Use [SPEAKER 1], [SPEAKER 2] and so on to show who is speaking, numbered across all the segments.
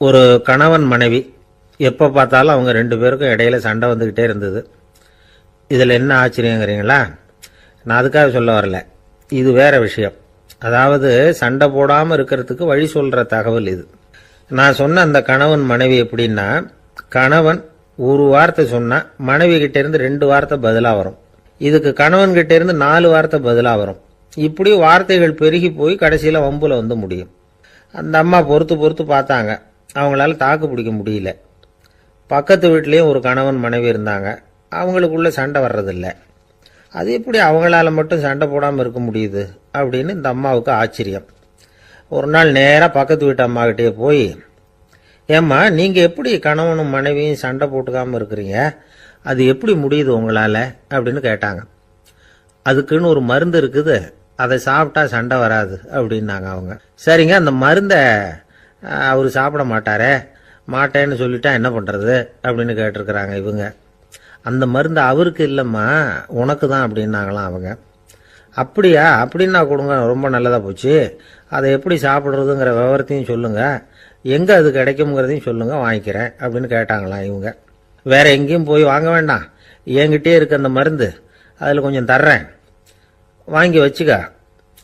[SPEAKER 1] ஒரு கணவன் மனைவி எப்போ பார்த்தாலும் அவங்க ரெண்டு பேருக்கும் இடையில சண்டை வந்துக்கிட்டே இருந்தது. இதில் என்ன ஆச்சரியங்கிறீங்களா? நான் அதுக்காக சொல்ல வரல, இது வேற விஷயம். அதாவது சண்டை போடாமல் இருக்கிறதுக்கு வழி சொல்கிற தகவல் இது. நான் சொன்ன அந்த கணவன் மனைவி எப்படின்னா, கணவன் ஒரு வார்த்தை சொன்னால் மனைவி கிட்டேருந்து 2 வார்த்தை பதிலாக வரும். இதுக்கு கணவன் கிட்டேருந்து 4 வார்த்தை பதிலாக வரும். இப்படி வார்த்தைகள் பெருகி போய் கடைசியில் வம்புல வந்து முடியும். அந்த அம்மா பொறுத்து பொறுத்து பார்த்தாங்க, அவங்களால தாக்கு பிடிக்க முடியல. பக்கத்து வீட்லேயும் ஒரு கணவன் மனைவி இருந்தாங்க, அவங்களுக்குள்ள சண்டை வர்றதில்ல. அது எப்படி அவங்களால மட்டும் சண்டை போடாமல் இருக்க முடியுது அப்படின்னு இந்த அம்மாவுக்கு ஆச்சரியம். ஒரு நாள் நேராக பக்கத்து வீட்டு அம்மாக்கிட்டே போய், ஏம்மா நீங்கள் எப்படி கணவனும் மனைவியும் சண்டை போட்டுக்காமல் இருக்கிறீங்க, அது எப்படி முடியுது உங்களால் அப்படின்னு கேட்டாங்க. அதுக்குன்னு ஒரு மருந்து இருக்குது, அதை சாப்பிட்டா சண்டை வராது அப்படின்னாங்க அவங்க. சரிங்க, அந்த மருந்தை அவர் சாப்பிட மாட்டாரே, மாட்டேன்னு சொல்லிட்டா என்ன பண்ணுறது அப்படின்னு கேட்டிருக்கிறாங்க இவங்க. அந்த மருந்து அவருக்கு இல்லைம்மா, உனக்கு தான் அப்படின்னாங்களாம் அவங்க. அப்படியா? அப்படின்னா கொடுங்க, ரொம்ப நல்லதாக போச்சு. அதை எப்படி சாப்பிட்றதுங்கிற விவரத்தையும் சொல்லுங்கள், எங்கே அது கிடைக்குங்கிறதையும் சொல்லுங்கள், வாங்கிக்கிறேன் அப்படின்னு கேட்டாங்களாம் இவங்க. வேற எங்கேயும் போய் வாங்க வேண்டாம், என்கிட்டே இருக்க அந்த மருந்து அதில் கொஞ்சம் தர்றேன், வாங்கி வச்சுக்க.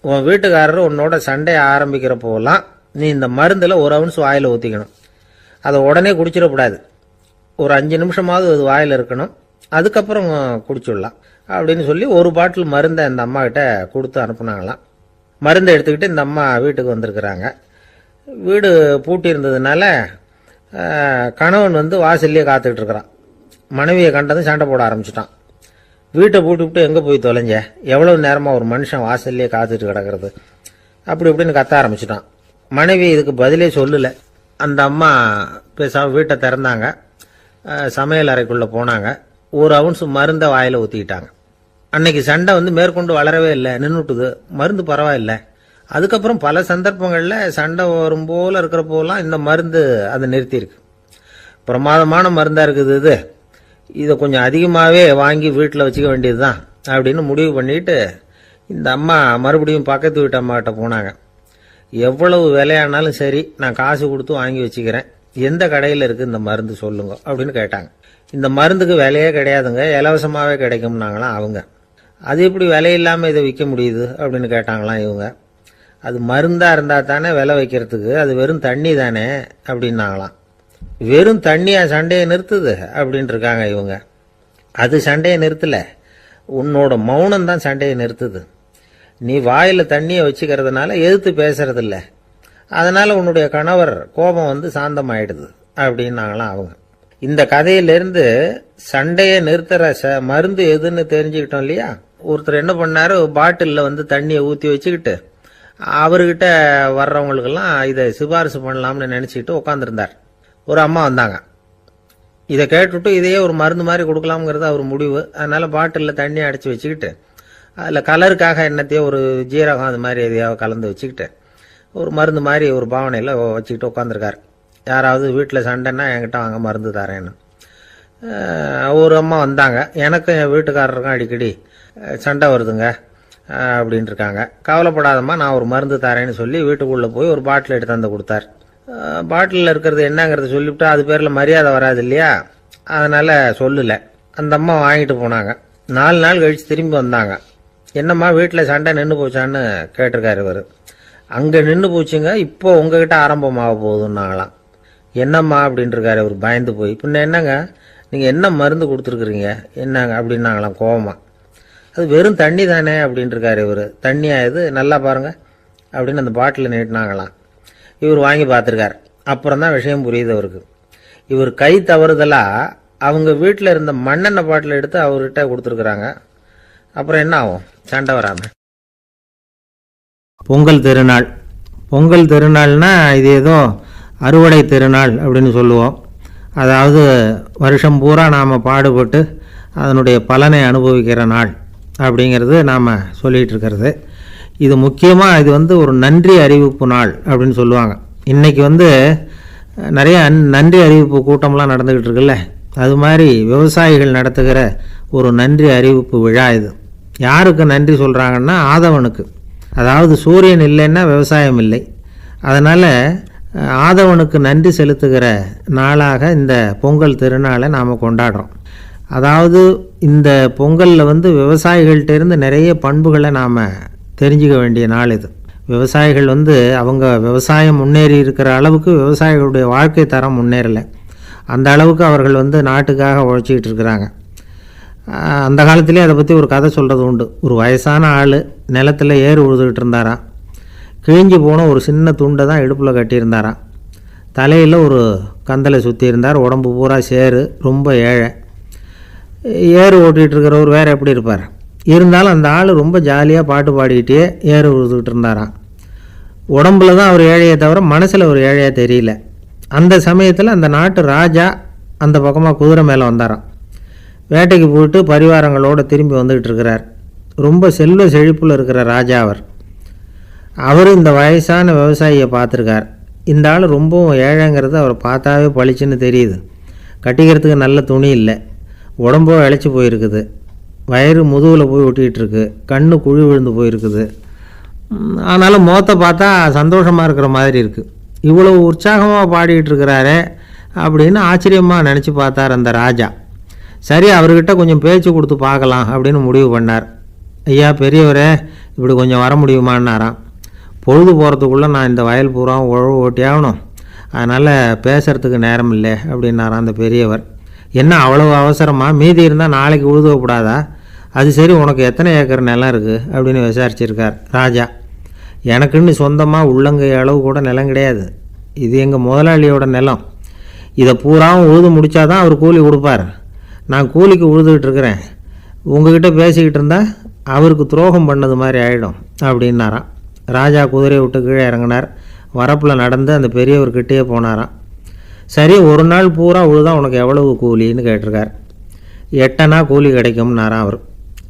[SPEAKER 1] உன் வீட்டுக்காரர் உன்னோட சண்டையை ஆரம்பிக்கிறப்போலாம் நீ இந்த மருந்தில் 1 அவுன்ஸ் வாயில் ஊற்றிக்கணும். அதை உடனே குடிச்சிடக்கூடாது, ஒரு 5 நிமிஷமாவது அது வாயில் இருக்கணும், அதுக்கப்புறம் குடிச்சிடலாம் அப்படின்னு சொல்லி ஒரு பாட்டில் மருந்தை இந்த அம்மா கிட்ட கொடுத்து அனுப்புனாங்களாம். மருந்தை எடுத்துக்கிட்டு இந்த அம்மா வீட்டுக்கு வந்திருக்கிறாங்க. வீடு பூட்டி இருந்ததுனால கணவன் வந்து வாசல்லையே காத்துக்கிட்டு இருக்கிறான். மனைவியை கண்டதும் சண்டை போட ஆரம்பிச்சிட்டான். வீட்டை பூட்டிவிட்டு எங்கே போய் தொலைஞ்ச, எவ்வளவு நேரமாக ஒரு மனுஷன் வாசல்லையே காத்துட்டு கிடக்கிறது அப்படி இப்படின்னு கத்த ஆரம்பிச்சிட்டான். மனைவி இதுக்கு பதிலே சொல்லலை. அந்த அம்மா பேசாமல் வீட்டை திறந்தாங்க, சமையல் அறைக்குள்ளே போனாங்க, 1 அவுன்ஸ் மருந்தை வாயில் ஊற்றிக்கிட்டாங்க. அன்னைக்கு சண்டை வந்து மேற்கொண்டு வளரவே இல்லை, நின்றுட்டுது. மருந்து பரவாயில்லை. அதுக்கப்புறம் பல சந்தர்ப்பங்களில் சண்டை வரும் போல் இருக்கிற போலாம் இந்த மருந்து அதை நிறுத்தியிருக்கு. பிரமாதமான மருந்தாக இருக்குது இதை கொஞ்சம் அதிகமாகவே வாங்கி வீட்டில் வச்சுக்க வேண்டியது தான் அப்படின்னு முடிவு பண்ணிட்டு இந்த அம்மா மறுபடியும் பக்கத்து வீட்டு அம்மாக்கிட்ட போனாங்க. எவ்வளவு விலையானாலும் சரி, நான் காசு கொடுத்து வாங்கி வச்சுக்கிறேன், எந்த கடையில் இருக்குது இந்த மருந்து சொல்லுங்க அப்படின்னு கேட்டாங்க. இந்த மருந்துக்கு விலையே கிடையாதுங்க, இலவசமாகவே கிடைக்கும்னாங்களாம் அவங்க. அது எப்படி விலை இல்லாமல் இதை விற்க முடியுது அப்படின்னு கேட்டாங்களாம் இவங்க. அது மருந்தாக இருந்தால் தானே விலை வைக்கிறதுக்கு, அது வெறும் தண்ணி தானே அப்படின்னாங்களாம். வெறும் தண்ணியா சண்டையை நிறுத்துது அப்படின்ட்டு இருக்காங்க இவங்க. அது சண்டையை நிறுத்தலை, உன்னோட மௌனம் தான் சண்டையை நிறுத்துது. நீ வாயில் தண்ணியை வச்சுக்கிறதுனால எதிர்த்து பேசுறதில்ல, அதனால உன்னுடைய கணவர் கோபம் வந்து சாந்தமாயிடுது அப்படின்னாங்களாம் அவங்க. இந்த கதையிலிருந்து சண்டையை நிறுத்துற மருந்து எதுன்னு தெரிஞ்சுக்கிட்டோம் இல்லையா? ஒருத்தர் என்ன பண்ணாரு, பாட்டிலில் வந்து தண்ணியை ஊற்றி வச்சுக்கிட்டு அவர்கிட்ட வர்றவங்களுக்கெல்லாம் இதை சிபாரிசு பண்ணலாம்னு நினச்சிக்கிட்டு உட்காந்துருந்தார். ஒரு அம்மா வந்தாங்க, இதை கேட்டுவிட்டு இதையே ஒரு மருந்து மாதிரி கொடுக்கலாம்ங்கிறது அவர் முடிவு. அதனால பாட்டிலில் தண்ணி அடைச்சி வச்சுக்கிட்டு அதில் கலருக்காக என்னத்தையோ ஒரு ஜீரகம் அது மாதிரி எதையாவது கலந்து வச்சுக்கிட்டு ஒரு மருந்து மாதிரி ஒரு பாவனையில் வச்சுக்கிட்டு உட்காந்துருக்கார். யாராவது வீட்டில் சண்டைன்னா என்கிட்ட வாங்க மருந்து தரேன்னு. ஒரு அம்மா வந்தாங்க, எனக்கும் என் வீட்டுக்காரருக்கும் அடிக்கடி சண்டை வருதுங்க அப்படின்ட்டு இருக்காங்க. கவலைப்படாதம்மா, நான் ஒரு மருந்து தரேன்னு சொல்லி வீட்டுக்குள்ளே போய் ஒரு பாட்டில் எடுத்து வந்து கொடுத்தார். பாட்டிலில் இருக்கிறது என்னங்கிறத சொல்லிவிட்டு அது பேரில் மரியாதை வராது இல்லையா, அதனால் சொல்லலை. அந்த அம்மா வாங்கிட்டு போனாங்க. 4 நாள் கழித்து திரும்பி வந்தாங்க. என்னம்மா வீட்டில் சண்டை நின்று போச்சான்னு கேட்டிருக்காரு இவர். அங்கே நின்று போச்சுங்க, இப்போ உங்ககிட்ட ஆரம்பமாக போகுதுன்னாங்களாம். என்னம்மா அப்படின்ட்டுருக்காரு இவர் பயந்து போய். பின்ன என்னங்க, நீங்கள் என்ன மருந்து கொடுத்துருக்குறீங்க என்னங்க அப்படின்னாங்களாம் கோவமாக. அது வெறும் தண்ணி தானே அப்படின்ட்டுருக்காரு இவர். தண்ணியா இது, நல்லா பாருங்கள் அப்படின்னு அந்த பாட்டில் நீட்டினாங்களாம். இவர் வாங்கி பார்த்துருக்கார். அப்புறம் தான் விஷயம் புரியுது அவருக்கு. இவர் கை தவறுதலாக அவங்க வீட்டில் இருந்த மண்ணெண்ணெய் பாட்டில் எடுத்து அவர்கிட்ட கொடுத்துருக்குறாங்க. அப்புறம் என்ன ஆகும், சண்டை வராமல். பொங்கல் திருநாள், பொங்கல் திருநாள்னா இது ஏதோ அறுவடை திருநாள் அப்படின்னு சொல்லுவோம். அதாவது வருஷம் பூரா நாம் பாடுபட்டு அதனுடைய பலனை அனுபவிக்கிற நாள் அப்படிங்கிறது நாம் சொல்லிகிட்டு இருக்கிறது. இது முக்கியமாக இது வந்து ஒரு நன்றி அறிவிப்பு நாள் அப்படின்னு சொல்லுவாங்க. இன்றைக்கி வந்து நிறைய நன்றி அறிவிப்பு கூட்டம்லாம் நடந்துக்கிட்டு இருக்குல்ல, அது மாதிரி விவசாயிகள் நடத்துகிற ஒரு நன்றி அறிவிப்பு விழா இது. யாருக்கு நன்றி சொல்கிறாங்கன்னா ஆதவனுக்கு. அதாவது சூரியன் இல்லைன்னா விவசாயம் இல்லை, அதனால் ஆதவனுக்கு நன்றி செலுத்துகிற நாளாக இந்த பொங்கல் திருநாளை நாம் கொண்டாடுறோம். அதாவது இந்த பொங்கலில் விவசாயிகள்கிட்டேருந்து நிறைய பண்புகளை நாம் தெரிஞ்சுக்க வேண்டிய நாள் இது. விவசாயிகள் அவங்க விவசாயம் முன்னேறி இருக்கிற அளவுக்கு விவசாயிகளுடைய வாழ்க்கை தரம் முன்னேறலை. அந்த அளவுக்கு அவர்கள் நாட்டுக்காக உழைச்சிக்கிட்டு இருக்கிறாங்க. அந்த காலத்திலே அதை பற்றி ஒரு கதை சொல்கிறது உண்டு. ஒரு வயசான ஆள் நிலத்தில் ஏறு உழுதுகிட்டு இருந்தாராம். கிழிஞ்சு போன ஒரு சின்ன துண்டை தான் இடுப்பில் கட்டியிருந்தாராம். தலையில் ஒரு கந்தலை சுற்றி இருந்தார். உடம்பு பூரா சேரு, ரொம்ப ஏழை. ஏறு ஓட்டிகிட்டு இருக்கிறவர் வேறு எப்படி இருப்பார்? இருந்தாலும் அந்த ஆள் ரொம்ப ஜாலியாக பாட்டு பாடிக்கிட்டே ஏறு உழுதுகிட்டு இருந்தாராம். உடம்புல தான் அவர் ஏழையை தவிர மனசில் ஒரு ஏழையாக தெரியல. அந்த சமயத்தில் அந்த நாட்டு ராஜா அந்த பக்கமாக குதிரை மேலே வந்தாராம். வேட்டைக்கு போயிட்டு பரிவாரங்களோடு திரும்பி வந்துக்கிட்டு இருக்கிறார். ரொம்ப செல்வ செழிப்பில் இருக்கிற ராஜா அவர் இந்த வயசான விவசாயியை பார்த்துருக்கார். இந்த ஆள் ரொம்பவும் ஏழைங்கிறது அவர் பார்த்தாவே பளிச்சுன்னு தெரியுது. கட்டிக்கிறதுக்கு நல்ல துணி இல்லை, உடம்போ இழைச்சி போயிருக்குது, வயிறு முதுகில் போய் ஒட்டிகிட்டு இருக்கு, கண்ணு குழி விழுந்து போயிருக்குது. ஆனாலும் முகத்தை பார்த்தா சந்தோஷமாக இருக்கிற மாதிரி இருக்குது. இவ்வளவு உற்சாகமாக பாடிக்கிட்டு இருக்கிறாரே அப்படின்னு ஆச்சரியமாக நினச்சி பார்த்தார் அந்த ராஜா. சரி, அவர்கிட்ட கொஞ்சம் பேச்சு கொடுத்து பார்க்கலாம் அப்படின்னு முடிவு பண்ணார். ஐயா பெரியவரே, இப்படி கொஞ்சம் வர முடியுமான்னாராம். பொழுது போகிறதுக்குள்ளே நான் இந்த வயல் பூரா உழவு ஓட்டி ஆகணும், அதனால் பேசுகிறதுக்கு நேரம் இல்லை அப்படின்னாராம் அந்த பெரியவர். என்ன அவ்வளவு அவசரமாக? மீதி இருந்தால் நாளைக்கு உழுதக்கூடாதா? அது சரி, உனக்கு எத்தனை ஏக்கர் நிலம் இருக்குது அப்படின்னு விசாரிச்சிருக்கார் ராஜா. எனக்குன்னு சொந்தமாக உள்ளங்கை அளவு கூட நிலம் கிடையாது. இது எங்கள் முதலாளியோட நிலம். இதை பூராவும் உழுது முடித்தாதான் அவர் கூலி கொடுப்பார். நான் கூலிக்கு உழுதுகிட்டு இருக்கிறேன். உங்ககிட்ட பேசிக்கிட்டு இருந்தால் அவருக்கு துரோகம் பண்ணது மாதிரி ஆகிடும் அப்படின்னாராம். ராஜா குதிரையை விட்டு கீழே இறங்கினார். வரப்பில் நடந்து அந்த பெரியவர்கிட்டே போனாராம். சரி, ஒரு நாள் பூரா உழுதா உனக்கு எவ்வளவு கூலின்னு கேட்டிருக்கார். 8 அணா கூலி கிடைக்கும்னாராம் அவர்.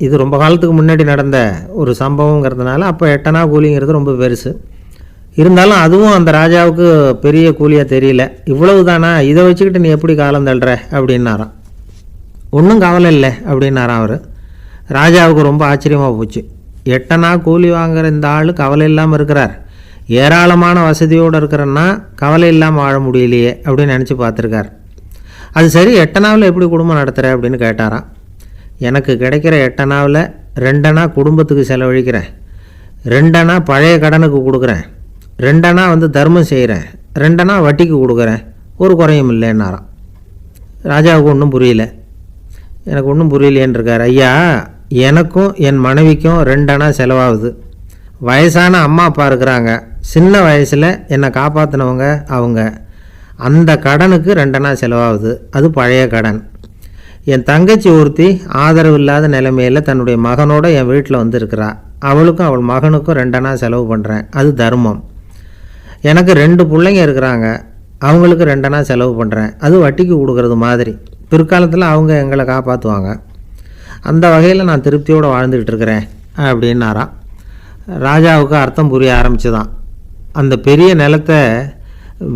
[SPEAKER 1] இது ரொம்ப காலத்துக்கு முன்னாடி நடந்த ஒரு சம்பவங்கிறதுனால அப்போ 8 அணா கூலிங்கிறது ரொம்ப பெருசு. இருந்தாலும் அதுவும் அந்த ராஜாவுக்கு பெரிய கூலியாக தெரியல. இவ்வளவு தானா, இதை வச்சுக்கிட்டு நீ எப்படி காலம் தள்ளுற அப்படின்னாராம். ஒன்றும் கவலை இல்லை அப்படின்னாராம் அவர். ராஜாவுக்கு ரொம்ப ஆச்சரியமாக போச்சு. 8 அணா கூலி வாங்குகிற இந்த ஆள் கவலை இல்லாமல் இருக்கிறார், ஏராளமான வசதியோடு இருக்கிறன்னா கவலை இல்லாமல் வாழ முடியலையே அப்படின்னு நினச்சி பார்த்துருக்கார். அது சரி, 8 அணாவில் எப்படி குடும்பம் நடத்துகிற அப்படின்னு கேட்டாராம். எனக்கு கிடைக்கிற 8 அணாவில் 2 அணா குடும்பத்துக்கு செலவழிக்கிறேன், 2 அணா பழைய கடனுக்கு கொடுக்குறேன், 2 அணா தர்மம் செய்கிறேன், 2 அணா வட்டிக்கு கொடுக்குறேன், ஒரு குறையும் இல்லைன்னாராம். ராஜாவுக்கு ஒன்றும் புரியல. எனக்கு ஒன்றும் புரியலேன்னு இருக்கார். ஐயா, எனக்கும் என் மனைவிக்கும் 2 அணா செலவாகுது. வயசான அம்மா அப்பா இருக்கிறாங்க, சின்ன வயசில் என்னை காப்பாற்றினவங்க அவங்க. அந்த கடனுக்கு 2 அணா செலவாகுது, அது பழைய கடன். என் தங்கச்சி ஒருத்தி ஆதரவு இல்லாத நிலைமையில் தன்னுடைய மகனோட என் வீட்டில் இருக்கிறா. அவளுக்கும் அவள் மகனுக்கும் 2 அணா செலவு பண்ணுறேன், அது தர்மம். எனக்கு 2 பிள்ளைங்க இருக்கிறாங்க, அவங்களுக்கு 2 அணா செலவு பண்ணுறேன், அது வட்டிக்கு கொடுக்கறது மாதிரி. பிற்காலத்தில் அவங்க எங்களை காப்பாற்றுவாங்க. அந்த வகையில் நான் திருப்தியோடு வாழ்ந்துக்கிட்டு இருக்கிறேன் அப்படின்னாராம். ராஜாவுக்கு அர்த்தம் புரிய ஆரம்பிச்சுதான். அந்த பெரிய நிலத்தை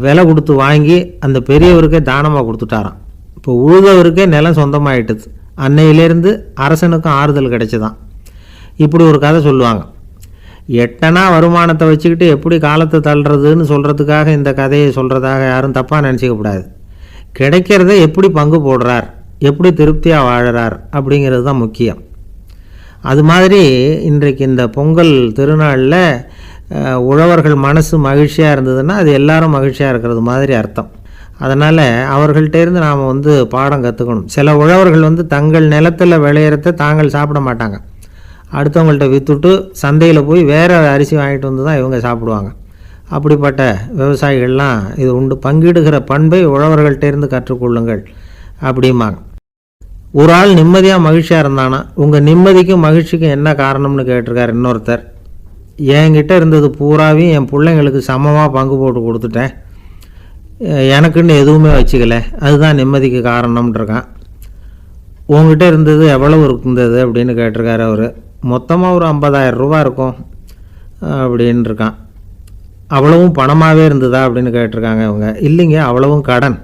[SPEAKER 1] விலை கொடுத்து வாங்கி அந்த பெரியவருக்கே தானமாக கொடுத்துட்டாராம். இப்போ உழுதவருக்கே நிலம் சொந்தமாகிட்டுது. அன்னையிலேருந்து அரசனுக்கும் ஆறுதல் கிடைச்சிதான். இப்படி ஒரு கதை சொல்லுவாங்க. 8 அணா வருமானத்தை வச்சுக்கிட்டு எப்படி காலத்தை தள்ளுறதுன்னு சொல்கிறதுக்காக இந்த கதையை சொல்கிறதாக யாரும் தப்பாக நினச்சிக்கக்கூடாது. கிடைக்கிறத எப்படி பங்கு போடுறார், எப்படி திருப்தியாக வாழறார் அப்படிங்கிறது தான் முக்கியம். அது மாதிரி இன்றைக்கு இந்த பொங்கல் திருநாளில் உழவர்கள் மனசு மகிழ்ச்சியாக இருந்ததுன்னா அது எல்லாரும் மகிழ்ச்சியாக இருக்கிறது மாதிரி அர்த்தம். அதனால் அவர்கள்ட்டேருந்து நாம் பாடம் கற்றுக்கணும். சில உழவர்கள் தங்கள் நிலத்தில் விளையிறத தாங்கள் சாப்பிட மாட்டாங்க, அடுத்தவங்கள்ட்ட விற்றுட்டு சந்தையில் போய் வேறு அரிசி வாங்கிட்டு தான் இவங்க சாப்பிடுவாங்க. அப்படிப்பட்ட விவசாயிகள்லாம் இது உண்டு. பங்கிடுகிற பண்பை உழவர்கள்ட்டேருந்து கற்றுக்கொள்ளுங்கள் அப்படிம்பாங்க. ஒரு ஆள் நிம்மதியாக மகிழ்ச்சியாக இருந்தானா, உங்கள் நிம்மதிக்கும் மகிழ்ச்சிக்கும் என்ன காரணம்னு கேட்டிருக்கார் இன்னொருத்தர். என்கிட்ட இருந்தது பூராவையும் என் பிள்ளைங்களுக்கு சமமாக பங்கு போட்டு கொடுத்துட்டேன், எனக்குன்னு எதுவுமே வச்சுக்கல, அதுதான் நிம்மதிக்கு காரணம்ன்றிருக்கான். உங்ககிட்ட இருந்தது எவ்வளவு இருந்தது அப்படின்னு கேட்டிருக்காரு அவர். மொத்தமாக ஒரு 50,000 ரூபா இருக்கும் அப்படின்னு இருக்கான். அவ்வளவும் பணமாகவே இருந்ததா அப்படின்னு கேட்டிருக்காங்க அவங்க. இல்லைங்க, அவ்வளவும் கடன்,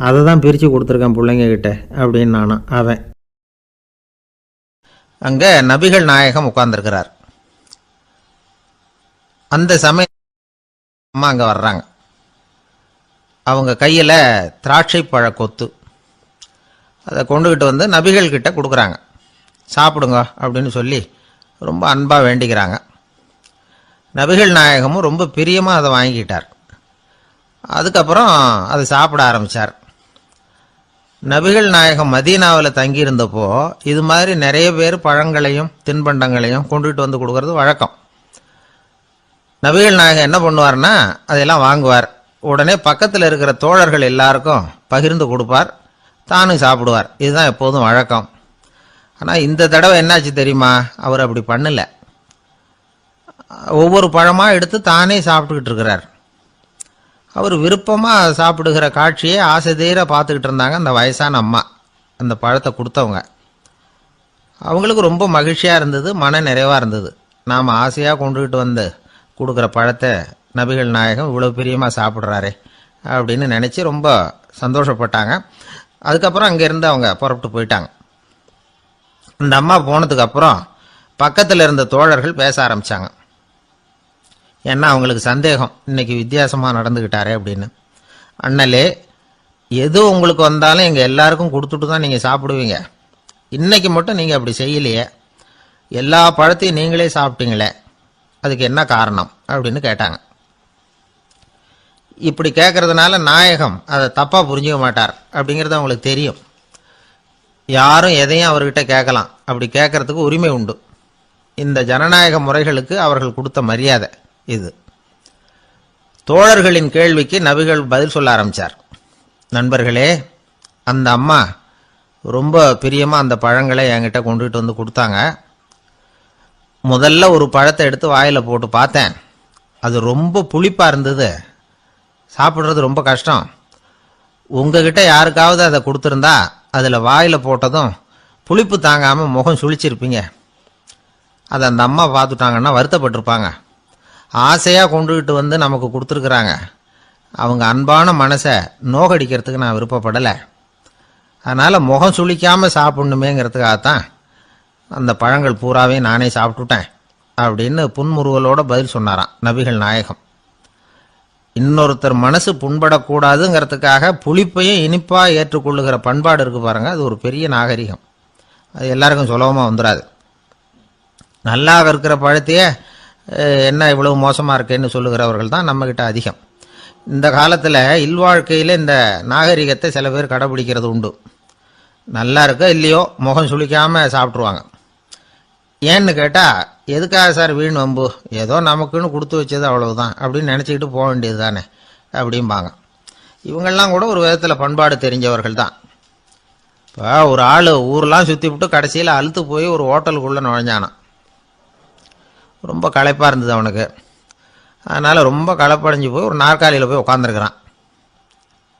[SPEAKER 1] அதை தான் பிரித்து கொடுத்துருக்கேன் பிள்ளைங்கக்கிட்ட அப்படின்னு நானும். அவன் அங்கே நபிகள் நாயகம் உட்கார்ந்துருக்கிறார். அந்த சமயம் அம்மா அங்கே வர்றாங்க. அவங்க கையில் திராட்சை பழ கொத்து, அதை கொண்டுகிட்டு வந்து நபிகள் கிட்ட கொடுக்குறாங்க. சாப்பிடுங்க அப்படின்னு சொல்லி ரொம்ப அன்பாக வேண்டிக்கிறாங்க. நபிகள் நாயகமும் ரொம்ப பிரியமாக அதை வாங்கிக்கிட்டார். அதுக்கப்புறம் அதை சாப்பிட ஆரம்பித்தார். நபிகள் நாயகம் மதீனாவில் தங்கியிருந்தப்போ இது மாதிரி நிறைய பேர் பழங்களையும் தின்பண்டங்களையும் கொண்டுகிட்டு வந்து கொடுக்கறது வழக்கம். நபிகள் நாயகம் என்ன பண்ணுவார்னா அதையெல்லாம் வாங்குவார். உடனே பக்கத்தில் இருக்கிற தோழர்கள் எல்லாருக்கும் பகிர்ந்து கொடுப்பார், தானும் சாப்பிடுவார். இதுதான் எப்போதும் வழக்கம். ஆனால் இந்த தடவை என்னாச்சு தெரியுமா? அவர் அப்படி பண்ணல. ஒவ்வொரு பழமாக எடுத்து தானே சாப்பிட்டுக்கிட்டு இருக்கிறார். அவர் விருப்பமாக சாப்பிடுகிற காட்சியை ஆசை தீர பார்த்துக்கிட்டு இருந்தாங்க அந்த வயசான அம்மா, அந்த பழத்தை கொடுத்தவங்க. அவங்களுக்கு ரொம்ப மகிழ்ச்சியாக இருந்தது, மன நிறைவாக இருந்தது. நாம் ஆசையாக கொண்டுகிட்டு வந்து கொடுக்குற பழத்தை நபிகள் நாயகம் இவ்வளோ பிரியமாக சாப்பிட்றாரே அப்படின்னு நினச்சி ரொம்ப சந்தோஷப்பட்டாங்க. அதுக்கப்புறம் அங்கேருந்து அவங்க புறப்பட்டு போயிட்டாங்க. அந்த அம்மா போனதுக்கப்புறம் பக்கத்தில் இருந்த தோழர்கள் பேச ஆரம்பித்தாங்க. ஏன்னா அவங்களுக்கு சந்தேகம், இன்னைக்கு வித்தியாசமாக நடந்துக்கிட்டாரே அப்படின்னு. அண்ணலே, எது உங்களுக்கு வந்தாலும் எங்கள் எல்லாருக்கும் கொடுத்துட்டு தான் நீங்கள் சாப்பிடுவீங்க. இன்னைக்கு மட்டும் நீங்கள் அப்படி செய்யலையே, எல்லா பழத்தையும் நீங்களே சாப்பிட்டீங்களே, அதுக்கு என்ன காரணம் அப்படின்னு கேட்டாங்க. இப்படி கேட்கறதுனால நாயகம் அதை தப்பாக புரிஞ்சுக்க மாட்டார் அப்படிங்கிறது அவங்களுக்கு தெரியும். யாரும் எதையும் அவர்கிட்ட கேட்கலாம், அப்படி கேட்கறதுக்கு உரிமை உண்டு. இந்த ஜனநாயக முறைகளுக்கு அவர்கள் கொடுத்த மரியாதை இது. தோழர்களின் கேள்விக்கு நபிகள் பதில் சொல்ல ஆரம்பித்தார். நண்பர்களே, அந்த அம்மா ரொம்ப பிரியமாக அந்த பழங்களை என்கிட்ட கொண்டுகிட்டு வந்து கொடுத்தாங்க. முதல்ல ஒரு பழத்தை எடுத்து வாயில் போட்டு பார்த்தேன். அது ரொம்ப புளிப்பாக இருந்தது, சாப்பிட்றது ரொம்ப கஷ்டம். உங்ககிட்ட யாருக்காவது அதை கொடுத்துருந்தா அதில் வாயில் போட்டதும் புளிப்பு தாங்காமல் முகம் சுழிச்சிருப்பீங்க. அதை அந்த அம்மா பார்த்துட்டாங்கன்னா வருத்தப்பட்டிருப்பாங்க. ஆசையாக கொண்டுகிட்டு வந்து நமக்கு கொடுத்துருக்குறாங்க. அவங்க அன்பான மனசை நோகடிக்கிறதுக்கு நான் விருப்பப்படலை. அதனால் முகம் சுளிக்காமல் சாப்பிட்ணுமேங்கிறதுக்காகத்தான் அந்த பழங்கள் பூராவே நானே சாப்பிட்டுட்டேன் அப்படின்னு புன்முறுவலோட பதில் சொன்னாராம் நபிகள் நாயகம். இன்னொருத்தர் மனசு புண்படக்கூடாதுங்கிறதுக்காக புளிப்பையும் இனிப்பாக ஏற்றுக்கொள்ளுகிற பண்பாடு இருக்கு பாருங்க, அது ஒரு பெரிய நாகரிகம். அது எல்லாருக்கும் சுலபமாக வந்துடாது. நல்லா இருக்கிற பழத்தையே என்ன இவ்வளவு மோசமாக இருக்கேன்னு சொல்லுகிறவர்கள் தான் நம்மக்கிட்ட அதிகம். இந்த காலத்தில் இல்வாழ்க்கையில் இந்த நாகரிகத்தை சில பேர் கடைபிடிக்கிறது உண்டு. நல்லா இருக்க இல்லையோ முகம் சுளிக்காமல் சாப்பிட்ருவாங்க. ஏன்னு கேட்டால், எதுக்காக சார் வீண் வம்பு, ஏதோ நமக்குன்னு கொடுத்து வச்சது அவ்வளவுதான் அப்படின்னு நினச்சிக்கிட்டு போக வேண்டியது தானே அப்படிம்பாங்க. இவங்கெல்லாம் கூட ஒரு விதத்தில் பண்பாடு தெரிஞ்சவர்கள் தான். இப்போ ஒரு ஆள் ஊரெலாம் சுற்றி விட்டு கடைசியில் அழுத்து போய் ஒரு ஹோட்டலுக்குள்ளே நுழைஞ்சானான். ரொம்ப களைப்பாக இருந்தது அவனுக்கு. அதனால் ரொம்ப களைப்படைஞ்சு போய் ஒரு நாற்காலியில் போய் உட்காந்துருக்கிறான்.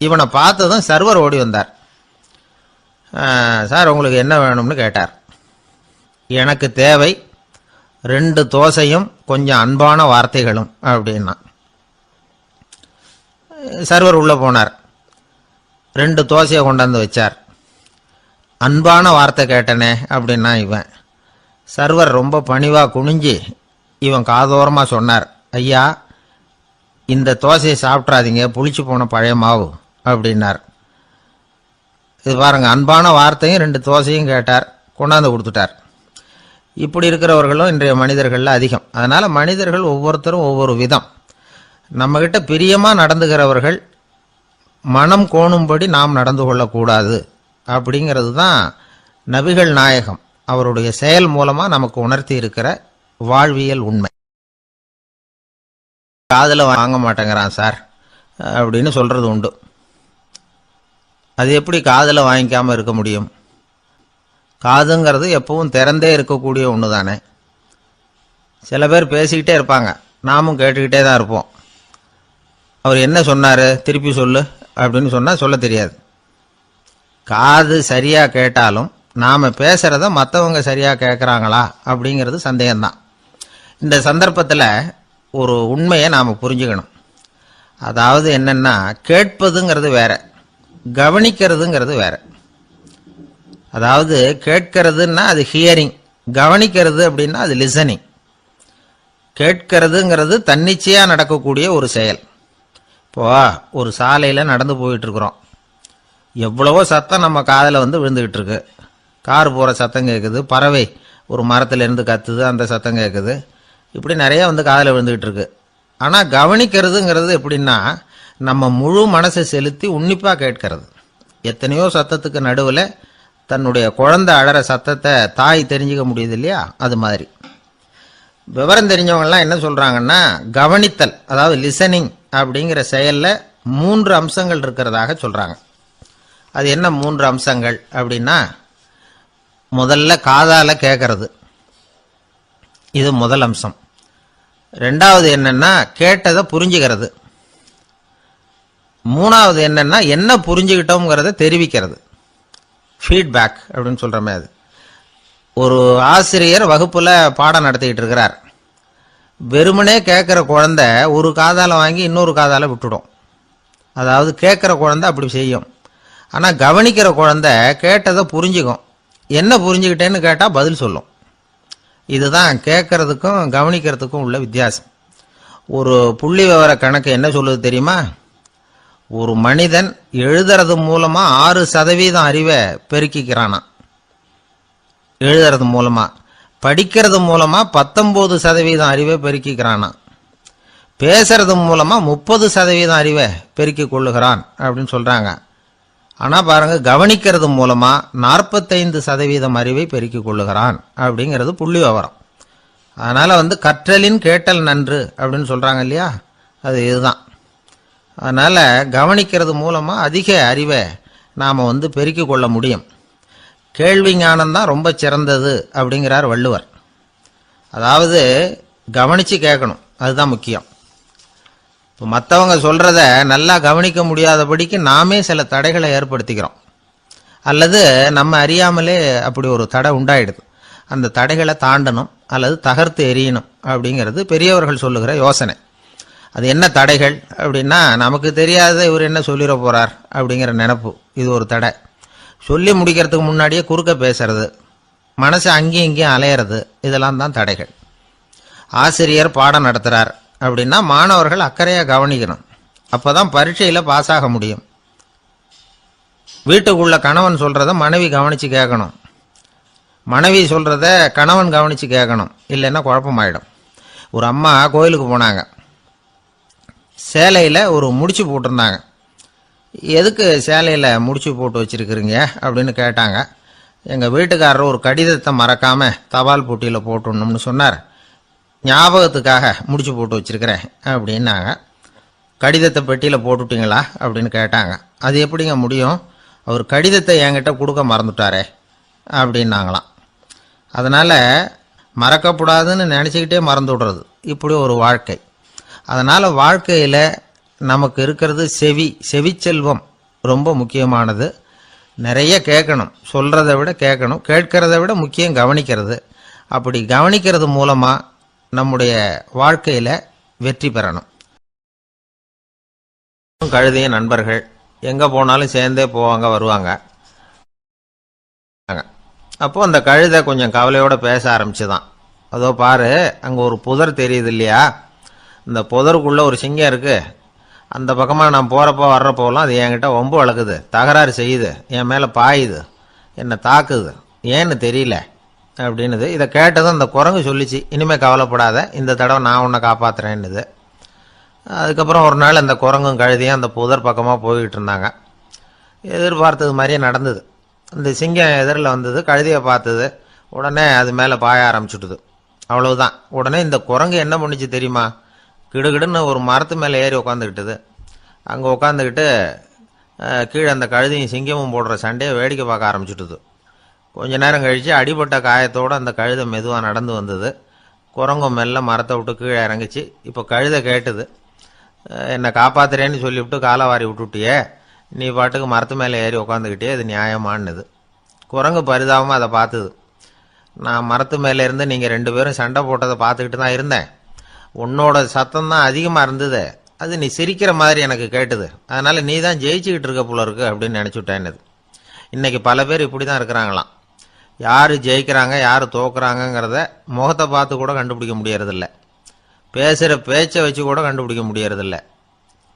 [SPEAKER 1] இவனை பார்த்ததும் சர்வர் ஓடி வந்தார். சார் உங்களுக்கு என்ன வேணும்னு கேட்டார். எனக்கு தேவை 2 தோசையும் கொஞ்சம் அன்பான வார்த்தைகளும் அப்படின்னா. சர்வர் உள்ளே போனார், 2 தோசையை கொண்டாந்து வச்சார். அன்பான வார்த்தை கேட்டனே அப்படின்னா இவன். சர்வர் ரொம்ப பணிவாக குனிஞ்சு இவன் காதோரமாக சொன்னார், ஐயா இந்த தோசையை சாப்பிட்றாதீங்க, புளிச்சு போன பழைய மாவு அப்படின்னார். இது பாருங்க, அன்பான வார்த்தையும் 2 தோசையும் கேட்டார், கொண்டாந்து கொடுத்துட்டார். இப்படி இருக்கிறவர்களும் இன்றைய மனிதர்களில் அதிகம். அதனால் மனிதர்கள் ஒவ்வொருத்தரும் ஒவ்வொரு விதம். நம்மகிட்ட பிரியமாக நடந்துகிறவர்கள் மனம் கோணும்படி நாம் நடந்து கொள்ளக்கூடாது அப்படிங்கிறது தான் நபிகள் நாயகம் அவருடைய செயல் மூலமாக நமக்கு உணர்த்தி இருக்கிற வாழ்வியல் உண்மை. காதில் வாங்க மாட்டேங்கிறான் சார் அப்படின்னு சொல்கிறது உண்டு. அது எப்படி காதில் வாங்கிக்காமல் இருக்க முடியும்? காதுங்கிறது எப்பவும் திறந்தே இருக்கக்கூடிய ஒன்று தானே. சில பேர் பேசிக்கிட்டே இருப்பாங்க, நாமும் கேட்டுக்கிட்டே தான் இருப்போம். அவர் என்ன சொன்னார் திருப்பி சொல்லு அப்படின்னு சொன்னால் சொல்ல தெரியாது. காது சரியாக கேட்டாலும் நாம் பேசுகிறத மற்றவங்க சரியாக கேட்குறாங்களா அப்படிங்கிறது சந்தேகம்தான். இந்த சந்தர்ப்பத்தில் ஒரு உண்மையை நாம் புரிஞ்சுக்கணும். அதாவது என்னென்னா, கேட்பதுங்கிறது வேற, கவனிக்கிறதுங்கிறது வேற. அதாவது கேட்கறதுன்னா அது ஹியரிங், கவனிக்கிறது அப்படின்னா அது லிசனிங். கேட்கறதுங்கிறது தன்னிச்சையாக நடக்கக்கூடிய ஒரு செயல். இப்போ ஒரு சாலையில் நடந்து போயிட்டுருக்குறோம். எவ்வளவோ சத்தம் நம்ம காதில் விழுந்துக்கிட்டு இருக்கு. கார் போகிற சத்தம் கேட்குது, பறவை ஒரு மரத்துலேருந்து கத்துது, அந்த சத்தம் கேட்குது. இப்படி நிறைய காதில் விழுந்துக்கிட்டு இருக்கு. ஆனால் கவனிக்கிறதுங்கிறது எப்படின்னா, நம்ம முழு மனசை செலுத்தி உன்னிப்பாக கேட்கறது. எத்தனையோ சத்தத்துக்கு நடுவில் தன்னுடைய குழந்தை அழற சத்தத்தை தாய் தெரிஞ்சுக்க முடியுது இல்லையா? அது மாதிரி விவரம் தெரிஞ்சவங்கலாம் என்ன சொல்கிறாங்கன்னா, கவனித்தல், அதாவது லிசனிங் அப்படிங்கிற செயலில் 3 அம்சங்கள் இருக்கிறதாக சொல்கிறாங்க. அது என்ன 3 அம்சங்கள் அப்படின்னா, முதல்ல காதால் கேட்கறது, இது முதல் அம்சம். ரெண்டாவது என்னன்னா கேட்டதை புரிஞ்சுக்கிறது. மூணாவது என்னன்னா என்ன புரிஞ்சுக்கிட்டோங்கிறத தெரிவிக்கிறது, ஃபீட்பேக் அப்படின்னு சொல்கிறோமே அது. ஒரு ஆசிரியர் வகுப்பில் பாடம் நடத்திக்கிட்டு இருக்கிறார். வெறுமனே கேட்குற குழந்தை ஒரு காதால் வாங்கி இன்னொரு காதால் விட்டுடும். அதாவது கேட்குற குழந்தை அப்படி செய்யும். ஆனால் கவனிக்கிற குழந்தை கேட்டதை புரிஞ்சுக்கும். என்ன புரிஞ்சுக்கிட்டேன்னு கேட்டால் பதில் சொல்லும். இதுதான் கேட்கறதுக்கும் கவனிக்கிறதுக்கும் உள்ள வித்தியாசம். ஒரு புள்ளி விவர கணக்கு என்ன சொல்லுது தெரியுமா? ஒரு மனிதன் எழுதுறது மூலமா 6% அறிவை பெருக்கிக்கிறானா, எழுதுறது மூலமா. படிக்கிறது மூலமா 19% அறிவை பெருக்கிக்கிறானா. பேசுறது மூலமா 30% அறிவை பெருக்கிக் கொள்ளுகிறான் அப்படின்னு சொல்றாங்க. ஆனா பாருங்க, கவனிக்கிறது மூலமா 45% அறிவை பெருக்கிக் கொள்ளுகிறான் அப்படிங்கிறது புள்ளி விவரம். அதனால கற்றலின் கேட்டல் நன்று அப்படின்னு சொல்றாங்க இல்லையா? அது இதுதான். அதனால கவனிக்கிறது மூலமா அதிக அறிவை நாம பெருக்கிக் கொள்ள முடியும். கேள்வி ஞானம் தான் ரொம்ப சிறந்தது அப்படிங்கிறார் வள்ளுவர். அதாவது கவனிச்சு கேட்கணும், அதுதான் முக்கியம். இப்போ மற்றவங்க சொல்றத நல்லா கவனிக்க முடியாதபடிக்கு நாமே சில தடைகளை ஏற்படுத்திக்கிறோம், அல்லது நம்ம அறியாமலே அப்படி ஒரு தடை உண்டாயிடுது. அந்த தடைகளை தாண்டணும் அல்லது தகர்த்து எறியணும் அப்படிங்கிறது பெரியவர்கள் சொல்லுகிற யோசனை. அது என்ன தடைகள் அப்படின்னா, நமக்கு தெரியாத இவர் என்ன சொல்லிட போறார் அப்படிங்கிற நினைப்பு, இது ஒரு தடை. சொல்லி முடிக்கிறதுக்கு முன்னாடியே குறுக்க பேசுறது, மனசு அங்கேயும் இங்கேயும் அலையிறது, இதெல்லாம் தான் தடைகள். ஆசிரியர் பாடம் நடத்துறார் அப்படின்னா மாணவர்கள் அக்கறையா கவனிக்கணும். அப்பதான் பரீட்சையில பாஸ் ஆக முடியும். வீட்டுக்குள்ள கணவன் சொல்றத மனைவி கவனிச்சு கேட்கணும், மனைவி சொல்றத கணவன் கவனிச்சு கேட்கணும், இல்லைன்னா குழப்பமாயிடும். ஒரு அம்மா கோயிலுக்கு போனாங்க. சேலையில் ஒரு முடிச்சு போட்டிருந்தாங்க. எதுக்கு சேலையில் முடிச்சு போட்டு வச்சிருக்கிறீங்க அப்படின்னு கேட்டாங்க. எங்கள் வீட்டுக்காரர் ஒரு கடிதத்தை மறக்காம தபால் போட்டியில் போட்டுடணும்னு சொன்னார். ஞாபகத்துக்காக முடிச்சு போட்டு வச்சிருக்கிறேன் அப்படின்னாங்க. கடிதத்தை பெட்டியில் போட்டுட்டீங்களா அப்படின்னு கேட்டாங்க. அது எப்படிங்க முடியும், அவர் கடிதத்தை என்கிட்ட கொடுக்க மறந்துட்டாரே அப்படின்னாங்களாம். அதனால் மறக்கப்படாதுன்னு நினச்சிக்கிட்டே மறந்து விடுறது, இப்படி ஒரு வாழ்க்கை. அதனால் வாழ்க்கையில் நமக்கு இருக்கிறது செவிச்செல்வம் ரொம்ப முக்கியமானது. நிறைய கேட்கணும், சொல்கிறத விட கேட்கணும், கேட்கறத விட முக்கியம் கவனிக்கிறது. அப்படி கவனிக்கிறது மூலமாக நம்முடைய வாழ்க்கையில் வெற்றி பெறணும். கழுதைய நண்பர்கள் எங்கே போனாலும் சேர்ந்தே போவாங்க வருவாங்க. அப்போ அந்த கழுதை கொஞ்சம் கவலையோடு பேச ஆரம்பிச்சுதான். அதோ பாரு, அங்கே ஒரு புதர் தெரியுது இல்லையா, இந்த புதருக்குள்ளே ஒரு சிங்கம் இருக்கு, அந்த பக்கமாக நான் போகிறப்போ வர்றப்போலாம் அது என்கிட்ட வம்பு வளர்க்குது, தகராறு செய்யுது, என் மேலே பாயுது, என்னை தாக்குது, ஏன்னு தெரியல அப்படின்னுது. இதை கேட்டதும் அந்த குரங்கு சொல்லிச்சு, இனிமேல் கவலைப்படாத, இந்த தடவை நான் உன்னை காப்பாற்றுறேன்னுது. அதுக்கப்புறம் ஒரு நாள் அந்த குரங்கும் கழுதியும் அந்த புதர் பக்கமாக போய்கிட்டு இருந்தாங்க. எதிர்பார்த்தது மாதிரியே நடந்தது. அந்த சிங்கம் எதிரில் வந்தது, கழுதியை பார்த்தது, உடனே அது மேலே பாய ஆரம்பிச்சுட்டுது. அவ்வளவுதான். உடனே இந்த குரங்கு என்ன பண்ணிச்சு தெரியுமா, கிடுகிடுன்னு ஒரு மரத்து மேலே ஏறி உட்காந்துக்கிட்டது. அங்கே உட்காந்துக்கிட்டு கீழே அந்த கழுதையும் சிங்கமும் போடுற சண்டையை வேடிக்கை பார்க்க ஆரம்பிச்சுட்டுது. கொஞ்ச நேரம் கழித்து அடிபட்ட காயத்தோடு அந்த கழுதை மெதுவாக நடந்து வந்தது. குரங்கும் மெல்ல மரத்தை விட்டு கீழே இறங்கிச்சு. இப்போ கழுதை கேட்டுது, என்னை காப்பாத்துறேன்னு சொல்லிவிட்டு காலை விட்டுட்டியே, நீ பாட்டுக்கு மரத்து மேலே ஏறி உட்காந்துக்கிட்டே, இது நியாயமானது. குரங்கு பரிதாபமாக அதை பார்த்துது. நான் மரத்து மேலே இருந்து நீங்கள் 2 பேரும் சண்டை போட்டதை பார்த்துக்கிட்டு தான் இருந்தேன். உன்னோட சத்தம் தான் அதிகமாக இருந்தது, அது நீ சிரிக்கிற மாதிரி எனக்கு கேட்டுது, அதனால் நீ தான் ஜெயிச்சுக்கிட்டு இருக்க போல இருக்கு அப்படின்னு நினச்சிவிட்டேன்னுது. இன்றைக்கி பல பேர் இப்படி தான் இருக்கிறாங்களாம். யார் ஜெயிக்கிறாங்க யார் தோக்குறாங்கங்கிறத முகத்தை பார்த்து கூட கண்டுபிடிக்க முடியறதில்ல, பேசுகிற பேச்சை வச்சு கூட கண்டுபிடிக்க முடியறதில்ல.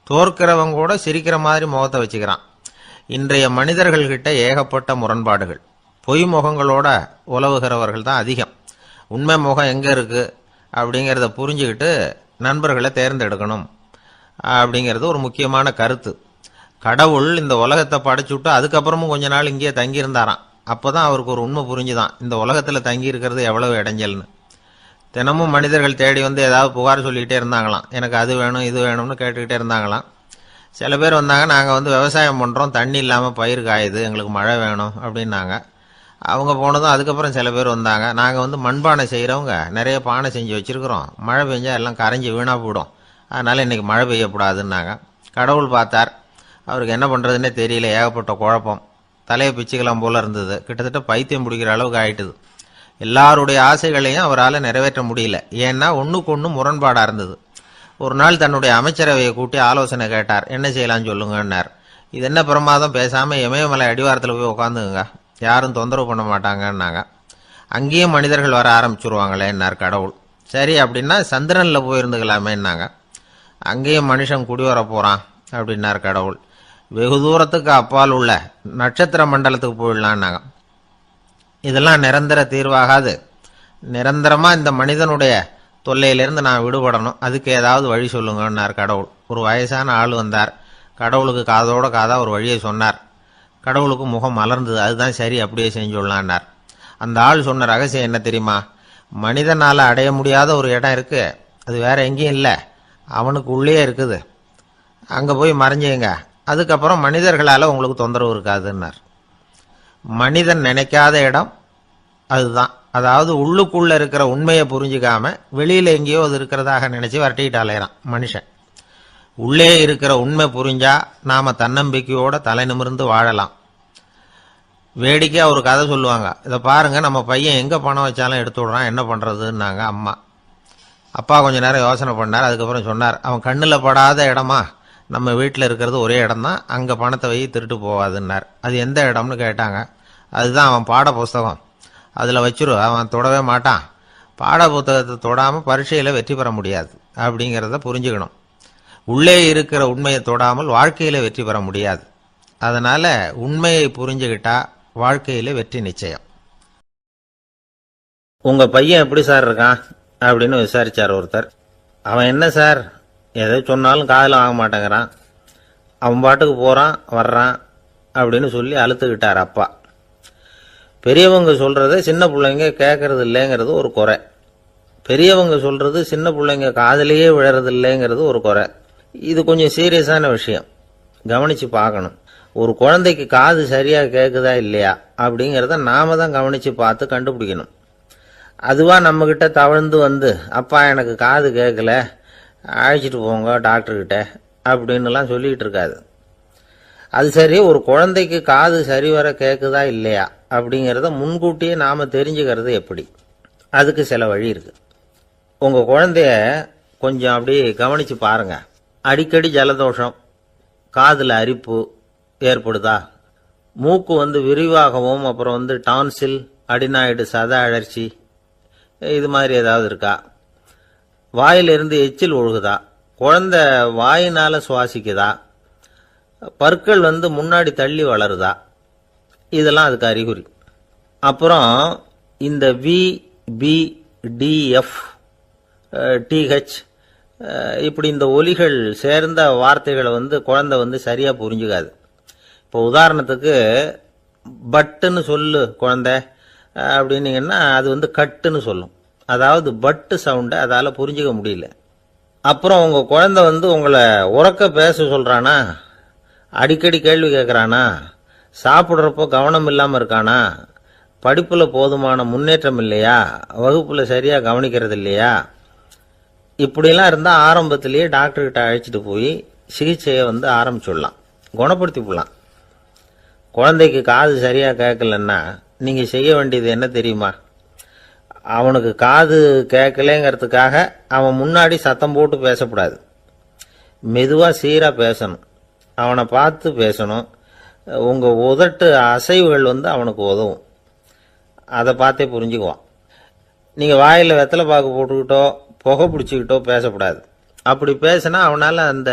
[SPEAKER 1] தோற்கிறவங்க கூட சிரிக்கிற மாதிரி முகத்தை வச்சுக்கிறான். இன்றைய மனிதர்கள்கிட்ட ஏகப்பட்ட முரண்பாடுகள். பொய் முகங்களோட உலவுகிறவர்கள் தான் அதிகம். உண்மை முகம் எங்கே இருக்குது அப்படிங்கிறத புரிஞ்சுக்கிட்டு நண்பர்களை தேர்ந்தெடுக்கணும் அப்படிங்கிறது ஒரு முக்கியமான கருத்து. கடவுள் இந்த உலகத்தை படைச்சுட்டு அதுக்கப்புறமும் கொஞ்ச நாள் இங்கேயே தங்கியிருந்தாராம். அப்போ தான் அவருக்கு ஒரு உண்மை புரிஞ்சுதான் இந்த உலகத்தில் தங்கி இருக்கிறது எவ்வளவு இடைஞ்சல்னு. தினமும் மனிதர்கள் தேடி வந்து ஏதாவது புகார் சொல்லிக்கிட்டே இருந்தாங்களாம். எனக்கு அது வேணும் இது வேணும்னு கேட்டுக்கிட்டே இருந்தாங்களாம். சில பேர் வந்தாங்க, நாங்கள் வந்து விவசாயம் பண்ணுறோம், தண்ணி இல்லாமல் பயிர் காயுது, எங்களுக்கு மழை வேணும் அப்படின்னாங்க. அவங்க போனதும் அதுக்கப்புறம் சில பேர் வந்தாங்க, நாங்கள் வந்து மண்பானை செய்கிறவங்க நிறைய பானை செஞ்சு வச்சுருக்குறோம், மழை பெஞ்சால் எல்லாம் கரைஞ்சி வீணாக போயிடும், அதனால் இன்றைக்கி மழை பெய்யக்கூடாதுன்னாங்க. கடவுள் பார்த்தார், அவருக்கு என்ன பண்ணுறதுன்னே தெரியல, ஏகப்பட்ட குழப்பம், தலையை பிச்சுக்கலாம் போல் இருந்தது, கிட்டத்தட்ட பைத்தியம் பிடிக்கிற அளவுக்கு ஆயிட்டுது. எல்லாருடைய ஆசைகளையும் அவரால் நிறைவேற்ற முடியல, ஏன்னா ஒன்றுக்கு ஒன்று முரண்பாடாக இருந்தது. ஒரு நாள் தன்னுடைய அமைச்சரவையை கூட்டி ஆலோசனை கேட்டார். என்ன செய்யலாம்னு சொல்லுங்கன்னார். இது என்ன பிரமாதம், பேசாமல் இமயமலை அடிவாரத்தில் போய் உட்காந்துங்க, யாரும் தொந்தரவு பண்ண மாட்டாங்கன்னாங்க. அங்கேயும் மனிதர்கள் வர ஆரம்பிச்சுருவாங்களேன்னார் கடவுள். சரி அப்படின்னா சந்திரனில் போயிருந்துக்கலாமேன்னாங்க. அங்கேயும் மனுஷன் குடி வர போகிறான் அப்படின்னார் கடவுள். வெகு தூரத்துக்கு அப்பால் உள்ள நட்சத்திர மண்டலத்துக்கு போயிடலான்னாங்க. இதெல்லாம் நிரந்தர தீர்வாகாது, நிரந்தரமாக இந்த மனிதனுடைய தொல்லையிலிருந்து நான் விடுபடணும், அதுக்கு ஏதாவது வழி சொல்லுங்கன்னார் கடவுள். ஒரு வயசான ஆள் வந்தார். கடவுளுக்கு காதோட காதாக ஒரு வழியை சொன்னார். கடவுளுக்கு முகம் மலர்ந்தது. அதுதான் சரி, அப்படியே செஞ்சுடலான்னார். அந்த ஆள் சொன்ன ரகசியம் என்ன தெரியுமா? மனிதனால் அடைய முடியாத ஒரு இடம் இருக்குது, அது வேற எங்கேயும் இல்லை, அவனுக்கு உள்ளே இருக்குது, அங்கே போய் மறைஞ்சுங்க, அதுக்கப்புறம் மனிதர்களால் உங்களுக்கு தொந்தரவு இருக்காதுன்னார். மனிதன் நினைக்காத இடம் அதுதான். அதாவது உள்ளுக்குள்ளே இருக்கிற உண்மையை புரிஞ்சிக்காம வெளியில் எங்கேயோ அது இருக்கிறதாக நினச்சி வரட்டிக்கிட்டு அலையிறான் மனுஷன். உள்ளே இருக்கிற உண்மை புரிஞ்சா நாம் தன்னம்பிக்கையோட தலை நிமிர்ந்து வாழலாம். வேடிக்கையாக ஒரு கதை சொல்லுவாங்க. இதை பாருங்க, நம்ம பையன் எங்கே பணம் வச்சாலும் எடுத்து விடுறான், என்ன பண்ணுறதுன்னாங்க அம்மா. அப்பா கொஞ்ச நேரம் யோசனை பண்ணார். அதுக்கப்புறம் சொன்னார், அவன் கண்ணில் படாத இடமா நம்ம வீட்டில் இருக்கிறது ஒரே இடம் தான், அங்கே பணத்தை வை திருட்டு போகாதுன்னார். அது எந்த இடம்னு கேட்டாங்க. அதுதான் அவன் பாட புஸ்தகம், அதில் வச்சிரு, அவன் தொடவே மாட்டான், பாட புத்தகத்தை தொடாமல் பரீட்சையில் வெற்றி பெற முடியாது அப்படிங்கிறத புரிஞ்சுக்கணும். உள்ளே இருக்கிற உண்மையை தொடாமல் வாழ்க்கையில் வெற்றி பெற முடியாது. அதனால் உண்மையை புரிஞ்சுக்கிட்டா வாழ்க்கையில் வெற்றி நிச்சயம். உங்கள் பையன் எப்படி சார் இருக்கான் அப்படின்னு விசாரித்தார் ஒருத்தர். அவன் என்ன சார், எதை சொன்னாலும் காதில் வாங்க மாட்டேங்கிறான், அவன் பாட்டுக்கு போகிறான் வர்றான் அப்படின்னு சொல்லி அழுத்துக்கிட்டார் அப்பா. பெரியவங்க சொல்கிறத சின்ன பிள்ளைங்க கேட்கறது இல்லைங்கிறது ஒரு குறை, பெரியவங்க சொல்கிறது சின்ன பிள்ளைங்க காதலையே விழறது இல்லைங்கிறது ஒரு குறை. இது கொஞ்சம் சீரியஸான விஷயம், கவனித்து பார்க்கணும். ஒரு குழந்தைக்கு காது சரியாக கேட்குதா இல்லையா அப்படிங்கிறத நாம தான் கவனித்து பார்த்து கண்டுபிடிக்கணும். அதுவாக நம்மக்கிட்ட தவழ்ந்து வந்து அப்பா எனக்கு காது கேட்கல, அழைச்சிட்டு போங்க டாக்டர்கிட்ட அப்படின்னுலாம் சொல்லிகிட்டு இருக்காது. அது சரி, ஒரு குழந்தைக்கு காது சரிவர கேட்குதா இல்லையா அப்படிங்கிறத முன்கூட்டியே நாம் தெரிஞ்சுக்கிறது எப்படி? அதுக்கு சில வழி இருக்குது. உங்கள் குழந்தைய கொஞ்சம் அப்படி கவனித்து பாருங்கள். அடிக்கடி ஜலதோஷம், காதில் அரிப்பு ஏற்படுதா, மூக்கு விரிவாகவும் அப்புறம் டான்சில், அடினாய்டு, சத அழற்சி, இது மாதிரி ஏதாவது இருக்கா, வாயிலிருந்து எச்சில் ஒழுகுதா, குழந்தை வாயினால் சுவாசிக்குதா, பற்கள் முன்னாடி தள்ளி வளருதா, இதெல்லாம் அதுக்கு அறிகுறி. அப்புறம் இந்த VBDF TH இப்படி இந்த ஒலிகள் சேர்ந்த வார்த்தைகளை குழந்தை சரியாக புரிஞ்சுக்காது. இப்போ உதாரணத்துக்கு பட்டுன்னு சொல்லு குழந்தை அப்படின்னீங்கன்னா அது கட்டுன்னு சொல்லும். அதாவது பட்டு சவுண்டை அதால் புரிஞ்சுக்க முடியல. அப்புறம் உங்கள் குழந்தை உங்களை உறக்க பேச சொல்கிறானா, அடிக்கடி கேள்வி கேட்குறானா, சாப்பிட்றப்போ கவனம் இல்லாமல் இருக்கானா, படிப்பில் போதுமான முன்னேற்றம் இல்லையா, வகுப்பில் சரியாக கவனிக்கிறது இல்லையா, இப்படிலாம் இருந்தால் ஆரம்பத்திலேயே டாக்டர்கிட்ட அழைச்சிட்டு போய் சிகிச்சையை ஆரம்பிச்சுடலாம், குணப்படுத்தி விடலாம். குழந்தைக்கு காது சரியாக கேட்கலன்னா நீங்கள் செய்ய வேண்டியது என்ன தெரியுமா? அவனுக்கு காது கேட்கலேங்கிறதுக்காக அவன் முன்னாடி சத்தம் போட்டு பேசக்கூடாது. மெதுவாக சீராக பேசணும், அவனை பார்த்து பேசணும். உங்கள் உதட்டு அசைவுகள் அவனுக்கு உதவும், அதை பார்த்தே புரிஞ்சுக்குவான். நீங்கள் வாயில் வெத்தலை பாக்கு போட்டுக்கிட்டோ புகை பிடிச்சிக்கிட்டோ பேசக்கூடாது. அப்படி பேசினா அவனால் அந்த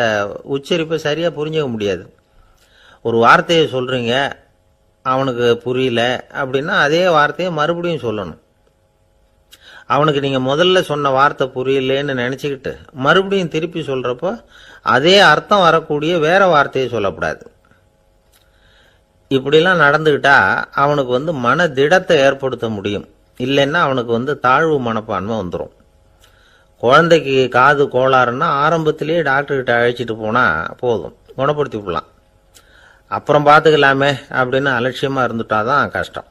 [SPEAKER 1] உச்சரிப்பை சரியாக புரிஞ்சுக்க முடியாது. ஒரு வார்த்தையை சொல்கிறீங்க, அவனுக்கு புரியல அப்படின்னா அதே வார்த்தையை மறுபடியும் சொல்லணும். அவனுக்கு நீங்கள் முதல்ல சொன்ன வார்த்தை புரியலேன்னு நினச்சிக்கிட்டு மறுபடியும் திருப்பி சொல்கிறப்போ அதே அர்த்தம் வரக்கூடிய வேற வார்த்தையை சொல்லக்கூடாது. இப்படிலாம் நடந்துக்கிட்டா அவனுக்கு மன திடத்தை ஏற்படுத்த முடியும். இல்லைன்னா அவனுக்கு தாழ்வு மனப்பான்மை வந்துடும். குழந்தைக்கு காது கோளாறுன்னா ஆரம்பத்திலேயே டாக்டர்கிட்ட அழைச்சிட்டு போனால் போதும், குணப்படுத்தி விடலாம். அப்புறம் பார்த்துக்கலாமே அப்படின்னு அலட்சியமாக இருந்துட்டாதான் கஷ்டம்.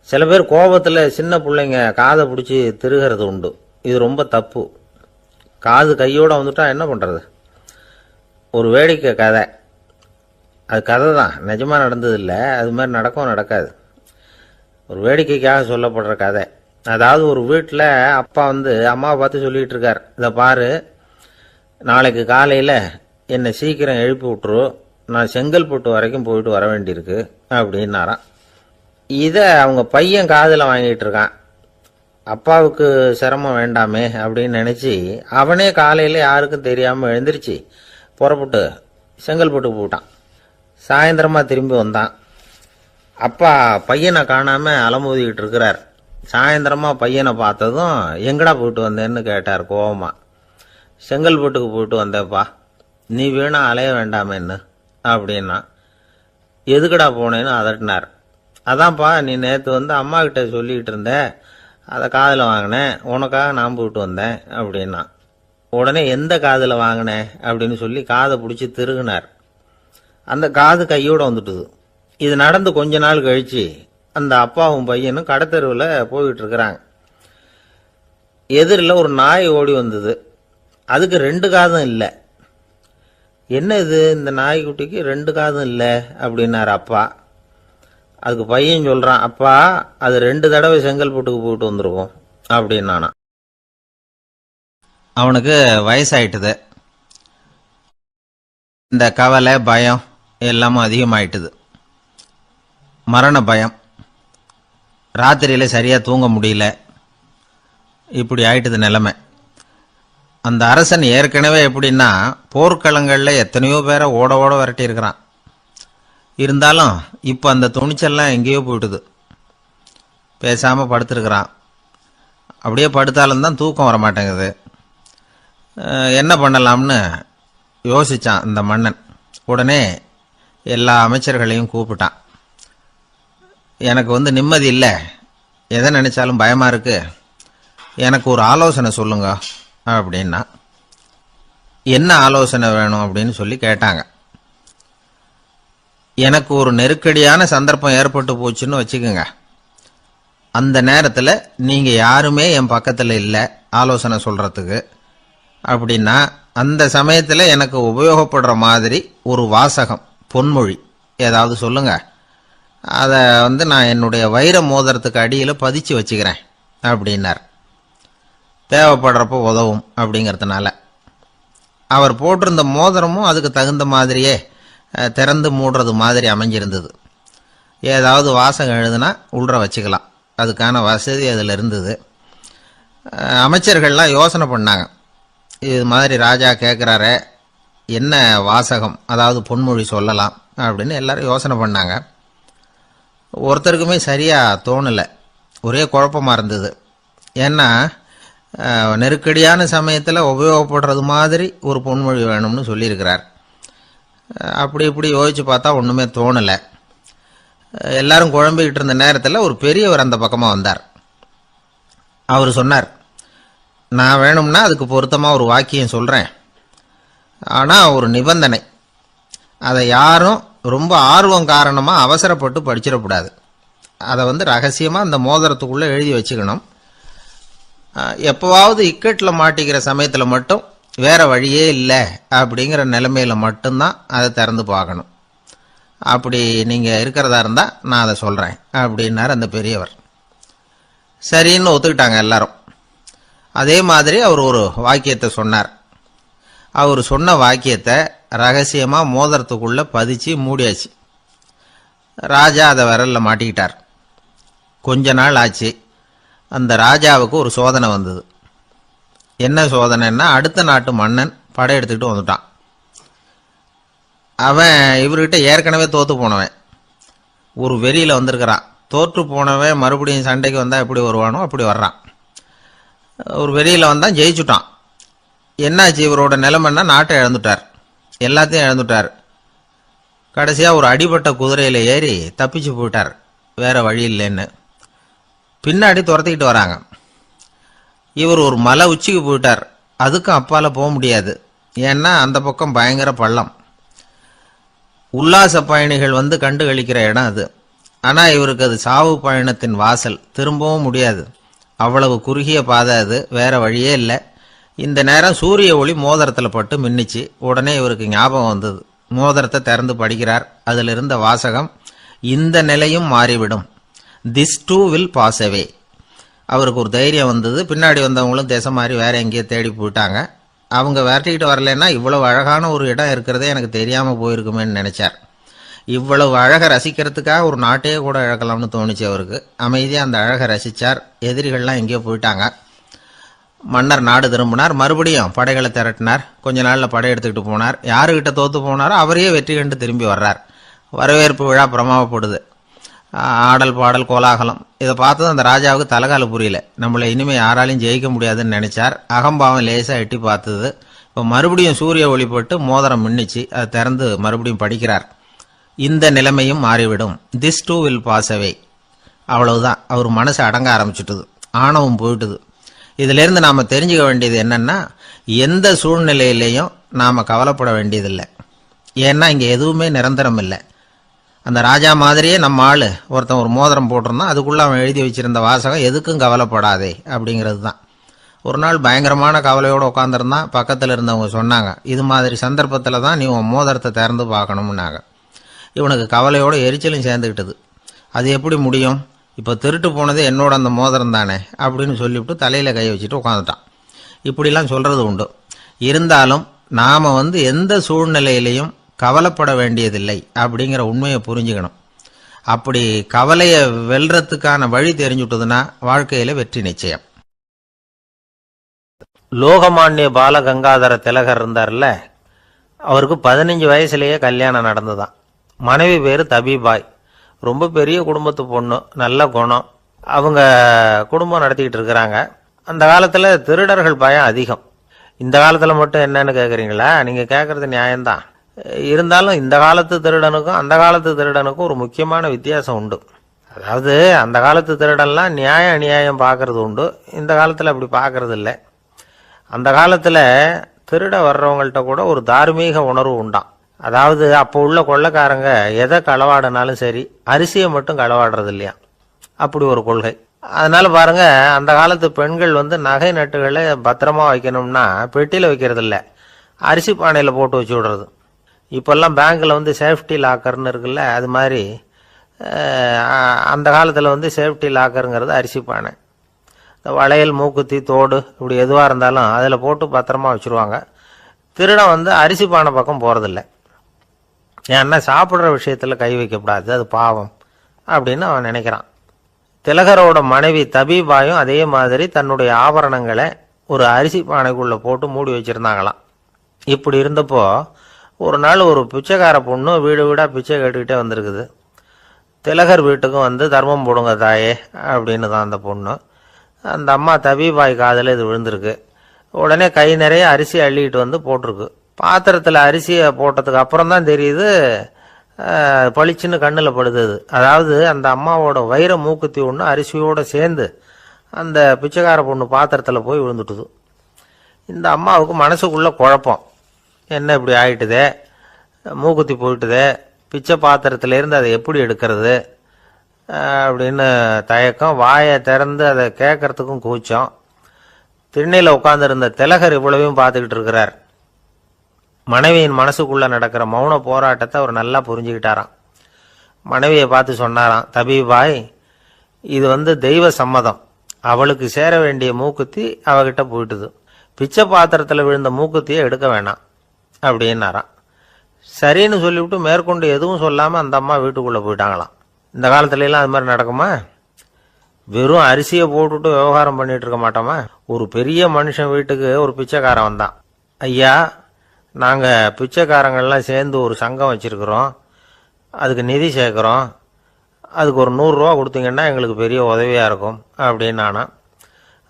[SPEAKER 1] சில பேர் கோபத்தில் சின்ன பிள்ளைங்க காதை பிடிச்சி திருகிறது உண்டு. இது ரொம்ப தப்பு. காது கையோடு வந்துட்டா என்ன பண்ணுறது? ஒரு வேடிக்கை கதை, அது கதை தான், நிஜமாக நடந்ததில்லை. அது மாதிரி நடக்கவும் நடக்காது. ஒரு வேடிக்கைக்காக சொல்லப்படுற கதை. அதாவது ஒரு வீட்டில் அப்பா அம்மாவை பார்த்து சொல்லிகிட்டு இருக்கார், இதை பாரு, நாளைக்கு காலையில் என்னை சீக்கிரம் எழுப்பி விட்டுரு, நான் செங்கல்பட்டு வரைக்கும் போயிட்டு வர வேண்டியிருக்கு அப்படின்னாராம். இதை அவங்க பையன் காதில் வாங்கிட்டு இருக்கான். அப்பாவுக்கு சிரமம் வேண்டாமே அப்படின்னு நினச்சி அவனே காலையில் யாருக்கும் தெரியாமல் எழுந்திரிச்சு புறப்பட்டு செங்கல்பட்டுக்கு போட்டான். சாயந்தரமாக திரும்பி வந்தான். அப்பா பையனை காணாமல் அலமோதிக்கிட்டு இருக்கிறார். சாயந்தரமாக பையனை பார்த்ததும் எங்கடா போயிட்டு வந்தேன்னு கேட்டார் கோவமா. செங்கல்பட்டுக்கு போயிட்டு வந்தேப்பா, நீ வீணா அலைய வேண்டாமேன்னு அப்படின்னா. எதுக்கடா போனேன்னு அதட்டினார். அதான்ப்பா, நீ நேற்று அம்மா கிட்ட சொல்லிக்கிட்டு இருந்த, அதை காதில் வாங்கினேன், உனக்காக நான் போயிட்டு வந்தேன் அப்படின்னா. உடனே எந்த காதில் வாங்கினேன் அப்படின்னு சொல்லி காதை பிடிச்சி திருகினார். அந்த காது கையோடு வந்துட்டுது. இது நடந்து கொஞ்ச நாள் கழிச்சு அந்த அப்பாவும் பையனும் கடத்தெருவில் போயிட்டு இருக்கிறாங்க. எதிரில் ஒரு நாய் ஓடி வந்தது. அதுக்கு 2 காதும் இல்லை. என்ன இது, இந்த நாய்க்குட்டிக்கு 2 காதும் இல்லை அப்படின்னாரு அப்பா. அதுக்கு பையன் சொல்கிறான், அப்பா அது 2 தடவை செங்கல்பட்டுக்கு போயிட்டு வந்துருக்கும் அப்படின்னானா. அவனுக்கு வயசாயிட்டுது. இந்த கவலை பயம் எல்லாமும் அதிகமாயிட்டுது. மரண பயம், ராத்திரியில் சரியாக தூங்க முடியல, இப்படி ஆயிட்டுது நிலைமை. அந்த அரசன் ஏற்கனவே எப்படின்னா போர்க்களங்களில் எத்தனையோ பேரை ஓட ஓட விரட்டியிருக்கிறான். இருந்தாலும் இப்போ அந்த துணிச்சல்லாம் எங்கேயோ போயிட்டுது. பேசாமல் படுத்துருக்கிறான். அப்படியே படுத்தாலும் தான் தூக்கம் வர மாட்டேங்குது. என்ன பண்ணலாம்னு யோசித்தான் இந்த மன்னன். உடனே எல்லா அமைச்சர்களையும் கூப்பிட்டான். எனக்கு நிம்மதி இல்லை, எதை நினைச்சாலும் பயமாக இருக்கு, எனக்கு ஒரு ஆலோசனை சொல்லுங்க அப்படின்னா. என்ன ஆலோசனை வேணும் அப்படின்னு சொல்லி கேட்டாங்க. எனக்கு ஒரு நெருக்கடியான சந்தர்ப்பம் ஏற்பட்டு போச்சுன்னு வச்சுக்கோங்க. அந்த நேரத்தில் நீங்கள் யாருமே என் பக்கத்தில் இல்லை ஆலோசனை சொல்கிறதுக்கு அப்படின்னா, அந்த சமயத்தில் எனக்கு உபயோகப்படுற மாதிரி ஒரு வாசகம், பொன்மொழி ஏதாவது சொல்லுங்க. அதை நான் என்னுடைய வைர மோதிரத்துக்கு அடியில் பதிச்சு வச்சுக்கிறேன் அப்படின்னார். தேவைப்படுறப்போ உதவும் அப்படிங்கிறதுனால. அவர் போட்டிருந்த மோதிரமும் அதுக்கு தகுந்த மாதிரியே திறந்து மூடுறது மாதிரி அமைஞ்சிருந்தது. ஏதாவது வாசகம் எழுதுனா உள்ற வச்சுக்கலாம், அதுக்கான வசதி அதில் இருந்தது. அமைச்சர்கள்லாம் யோசனை பண்ணாங்க, இது மாதிரி ராஜா கேட்குறாரு, என்ன வாசகம் அதாவது பொன்மொழி சொல்லலாம் அப்படின்னு எல்லாரும் யோசனை பண்ணாங்க. ஒருத்தருக்குமே சரியாக தோணலை, ஒரே குழப்பமாக இருந்தது. ஏன்னா நெருக்கடியான சமயத்தில் உபயோகப்படுறது மாதிரி ஒரு பொன்மொழி வேணும்னு சொல்லியிருக்கிறார். அப்படி இப்படி யோசித்து பார்த்தா ஒன்றுமே தோணலை. எல்லாரும் குழம்பிக்கிட்டு இருந்த நேரத்தில் ஒரு பெரியவர் அந்த பக்கமாக வந்தார். அவர் சொன்னார், நான் வேணும்னா அதுக்கு பொருத்தமாக ஒரு வாக்கியம் சொல்கிறேன், ஆனால் ஒரு நிபந்தனை. அதை யாரும் ரொம்ப ஆர்வம் காரணமாக அவசரப்பட்டு படிச்சிடக்கூடாது. அதை ரகசியமாக அந்த மோதிரத்துக்குள்ளே எழுதி வச்சுக்கணும். எப்போவாவது இக்கட்டில் மாட்டிக்கிற சமயத்தில் மட்டும் வேற வழியே இல்லை அப்படிங்கிற நிலைமையில மட்டும்தான் அதை திறந்து பார்க்கணும். அப்படி நீங்கள் இருக்கிறதா இருந்தால் நான் அதை சொல்கிறேன் அப்படின்னார் அந்த பெரியவர். சரின்னு ஒத்துக்கிட்டாங்க எல்லாரும். அதே மாதிரி அவர் ஒரு வாக்கியத்தை சொன்னார். அவர் சொன்ன வாக்கியத்தை ரகசியமாக மோதிரத்துக்குள்ளே பதிச்சு மூடியாச்சு. ராஜா அதை விரலில் மாட்டிக்கிட்டார். கொஞ்ச நாள் ஆச்சு. அந்த ராஜாவுக்கு ஒரு சோதனை வந்தது. என்ன சோதனைன்னா, அடுத்த நாட்டு மன்னன் படையெடுத்துக்கிட்டு வந்துட்டான். அவன் இவர்கிட்ட ஏற்கனவே தோற்று போனவன், ஒரு வெறியில் வந்திருக்கிறான். தோற்று போனவன் மறுபடியும் சண்டைக்கு வந்தால் எப்படி வருவானோ அப்படி வர்றான். ஒரு வெறியில் வந்தான், ஜெயிச்சுட்டான். என்னாச்சு இவரோட நிலைமைன்னா, நாட்டை இழந்துட்டார், எல்லாத்தையும் இழந்துட்டார். கடைசியாக ஒரு அடிபட்ட குதிரையில் ஏறி தப்பிச்சு போயிட்டார், வேற வழி இல்லைன்னு. பின்னாடி துரத்திக்கிட்டு வராங்க. இவர் ஒரு மலை உச்சிக்கு போயிட்டார், அதுக்கும் அப்பால் போக முடியாது, ஏன்னா அந்த பக்கம் பயங்கர பள்ளம். உல்லாச பயணிகள் வந்து கண்டு கழிக்கிற இடம் அது. ஆனால் இவருக்கு அது சாவு பயணத்தின் வாசல், திரும்பவும் முடியாது. அவ்வளவு குறுகிய பாதை அது, வேற வழியே இல்லை. இந்த நேரம் சூரிய ஒளி மோதிரத்தில் பட்டு மின்னிச்சு. உடனே இவருக்கு ஞாபகம் வந்தது. மோதிரத்தை திறந்து படிக்கிறார். அதில் இருந்த வாசகம், இந்த நிலையும் மாறிவிடும், this too will pass away. அவருக்கு ஒரு தைரியம் வந்தது. பின்னாடி வந்தவங்களும் திசை மாதிரி வேற எங்கேயோ தேடி போயிட்டாங்க. அவங்க விரட்டிக்கிட்டு வரலன்னா இவ்வளவு அழகான ஒரு இடம் இருக்கிறதே எனக்கு தெரியாமல் போயிருக்குமேன்னு நினைச்சார். இவ்வளவு அழகை ரசிக்கிறதுக்காக ஒரு நாட்டையே கூட இழக்கலாம்னு தோணுச்சு அவருக்கு. அமைதியாக அந்த அழகை ரசித்தார். எதிரிகள்லாம் எங்கேயோ போயிட்டாங்க. மன்னர் நாடு திரும்பினார். மறுபடியும் படைகளை திரட்டினார். கொஞ்ச நாளில் படை எடுத்துக்கிட்டு போனார். யாருக்கிட்ட தோற்று போனாரோ அவரையே வெற்றி கண்டு திரும்பி வர்றார். வரவேற்பு விழா பிரமாவப்படுது. ஆடல் பாடல் கோலாகலம். இதை பார்த்தது அந்த ராஜாவுக்கு தலைகால புரியல. நம்மளை இனிமேல் யாராலையும் ஜெயிக்க முடியாதுன்னு நினைச்சார். அகம்பாவம் லேசாக எட்டி பார்த்தது. இப்போ மறுபடியும் சூரிய ஒளிப்பட்டு மோதிரம் மின்னிச்சு. அதை திறந்து மறுபடியும் படிக்கிறார். இந்த நிலைமையும் மாறிவிடும், this too will pass away. அவ்வளவுதான். அவர் மனசு அடங்க ஆரம்பிச்சுட்டுது, ஆணவம் போயிட்டுது. இதிலிருந்து நாம் தெரிஞ்சுக்க வேண்டியது என்னன்னா, எந்த சூழ்நிலையிலையும் நாம் கவலைப்பட வேண்டியதில்லை. ஏன்னா இங்கே எதுவுமே நிரந்தரம் இல்லை. அந்த ராஜா மாதிரியே நம்ம ஆள் ஒருத்தன் ஒரு மோதிரம் போட்டிருந்தான், அதுக்குள்ளே அவன் எழுதி வச்சிருந்த வாசகம், எதுக்கும் கவலைப்படாதே அப்படிங்கிறது தான். ஒரு நாள் பயங்கரமான கவலையோடு உட்காந்துருந்தான். பக்கத்தில் இருந்தவங்க சொன்னாங்க, இது மாதிரி சந்தர்ப்பத்தில் தான் நீ உன் மோதிரத்தை திறந்து பார்க்கணும்னாங்க. இவனுக்கு கவலையோடு எரிச்சலும் சேர்ந்துக்கிட்டது. அது எப்படி முடியும், இப்போ திருட்டு போனது என்னோட அந்த மோதிரம் தானே அப்படின்னு சொல்லிவிட்டு தலையில் கை வச்சுட்டு உட்காந்துட்டான். இப்படிலாம் சொல்கிறது உண்டு. இருந்தாலும் நாம் எந்த சூழ்நிலையிலையும் கவலைப்பட வேண்டியதில்லை அப்படிங்கிற உண்மையை புரிஞ்சுக்கணும். அப்படி கவலையை வெல்றதுக்கான வழி தெரிஞ்சுட்டதுன்னா வாழ்க்கையில் வெற்றி நிச்சயம். லோகமானிய பாலகங்காதர திலகர் இருந்தார்ல, அவருக்கு 15 வயசுலேயே கல்யாணம் நடந்துதான். மனைவி பேர் தபிபாய். ரொம்ப பெரிய குடும்பத்து பொண்ணு, நல்ல குணம். அவங்க குடும்பம் நடத்திக்கிட்டு இருக்கிறாங்க. அந்த காலத்தில் திருடர்கள் பயம் அதிகம். இந்த காலத்தில் மட்டும் என்னன்னு கேட்குறீங்களா? நீங்கள் கேட்குறது நியாயம்தான். இருந்தாலும் இந்த காலத்து திருடனுக்கும் அந்த காலத்து திருடனுக்கும் ஒரு முக்கியமான வித்தியாசம் உண்டு. அதாவது அந்த காலத்து திருடன்லாம் நியாயம் அநியாயம் பார்க்கறது உண்டு, இந்த காலத்தில் அப்படி பார்க்கறது இல்லை. அந்த காலத்தில் திருட வர்றவங்கள்ட்ட கூட ஒரு தார்மீக உணர்வு உண்டாம். அதாவது அப்போ உள்ள கொள்ளைக்காரங்க எதை களவாடினாலும் சரி, அரிசியை மட்டும் களவாடுறது இல்லையா, அப்படி ஒரு கொள்கை. அதனால பாருங்க, அந்த காலத்து பெண்கள் நகை நட்டுகளை பத்திரமா வைக்கணும்னா பெட்டியில் வைக்கிறது இல்லை, அரிசி பானையில் போட்டு வச்சு விடுறது. இப்போல்லாம் பேங்க்கில் சேஃப்டி லாக்கர்னு இருக்குல்ல, அது மாதிரி அந்த காலத்தில் சேஃப்டி லாக்கருங்கிறது அரிசி பானை. வளையல், மூக்குத்தி, தோடு இப்படி எதுவாக இருந்தாலும் அதில் போட்டு பத்திரமா வச்சுருவாங்க. திருடன் அரிசி பானை பக்கம் போகிறதில்ல. ஏன்னா சாப்பிட்ற விஷயத்தில் கை வைக்கக்கூடாது, அது பாவம் அப்படின்னு அவன் நினைக்கிறான். திலகரோட மனைவி தபிபாயும் அதே மாதிரி தன்னுடைய ஆபரணங்களை ஒரு அரிசி பானைக்குள்ளே போட்டு மூடி வச்சுருந்தாங்களாம். இப்படி இருந்தப்போ ஒரு நாள் ஒரு பிச்சைக்கார பொண்ணு வீடு வீடாக பிச்சை கேட்டுக்கிட்டே வந்திருக்குது. திலகர் வீட்டுக்கும் தர்மம் போடுங்க தாயே அப்படின்னு தான் அந்த பொண்ணு. அந்த அம்மா தபிபாய் காதில் இது விழுந்திருக்கு. உடனே கை நிறைய அரிசி அள்ளிக்கிட்டு போட்டிருக்கு. பாத்திரத்தில் அரிசியை போட்டதுக்கு அப்புறம் தான் தெரியுது, பளிச்சுன்னு கண்ணில் படுது. அதாவது அந்த அம்மாவோட வைர மூக்குத்தி ஒன்று அரிசியோடு சேர்ந்து அந்த பிச்சைக்கார பொண்ணு பாத்திரத்தில் போய் விழுந்துட்டுது. இந்த அம்மாவுக்கு மனசுக்குள்ள குழப்பம், என்ன இப்படி ஆயிட்டுதே, மூக்குத்தி போயிட்டுதே, பிச்சை பாத்திரத்திலேருந்து அதை எப்படி எடுக்கிறது அப்படின்னு தயக்கம். வாயை திறந்து அதை கேட்கறதுக்கும் கூச்சம். திண்ணையில் உட்காந்துருந்த திலகர் இவ்வளவையும் பார்த்துக்கிட்டு இருக்கிறார். மனைவியின் மனசுக்குள்ள நடக்கிற மௌன போராட்டத்தை அவர் நல்லா புரிஞ்சுக்கிட்டாராம். மனைவியை பார்த்து சொன்னாராம், தபிபாய், இது தெய்வ சம்மதம், அவளுக்கு சேர வேண்டிய மூக்குத்தி அவகிட்ட போயிட்டுது, பிச்சை பாத்திரத்தில் விழுந்த மூக்குத்தியை எடுக்க வேணாம் அப்படின்னாராம். சரின்னு சொல்லிவிட்டு மேற்கொண்டு எதுவும் சொல்லாமல் அந்த அம்மா வீட்டுக்குள்ளே போயிட்டாங்களாம். இந்த காலத்துலலாம் அது மாதிரி நடக்குமா? வெறும் அரிசியை போட்டுட்டு விவகாரம் பண்ணிட்டு இருக்க மாட்டோமா? ஒரு பெரிய மனுஷன் வீட்டுக்கு ஒரு பிச்சைக்காரன் வந்தான். ஐயா, நாங்கள் பிச்சைக்காரங்கள்லாம் சேர்ந்து ஒரு சங்கம் வச்சுருக்குறோம், அதுக்கு நிதி சேர்க்குறோம், அதுக்கு ஒரு 100 ரூபா கொடுத்தீங்கன்னா எங்களுக்கு பெரிய உதவியாக இருக்கும் அப்படின்னு நானா.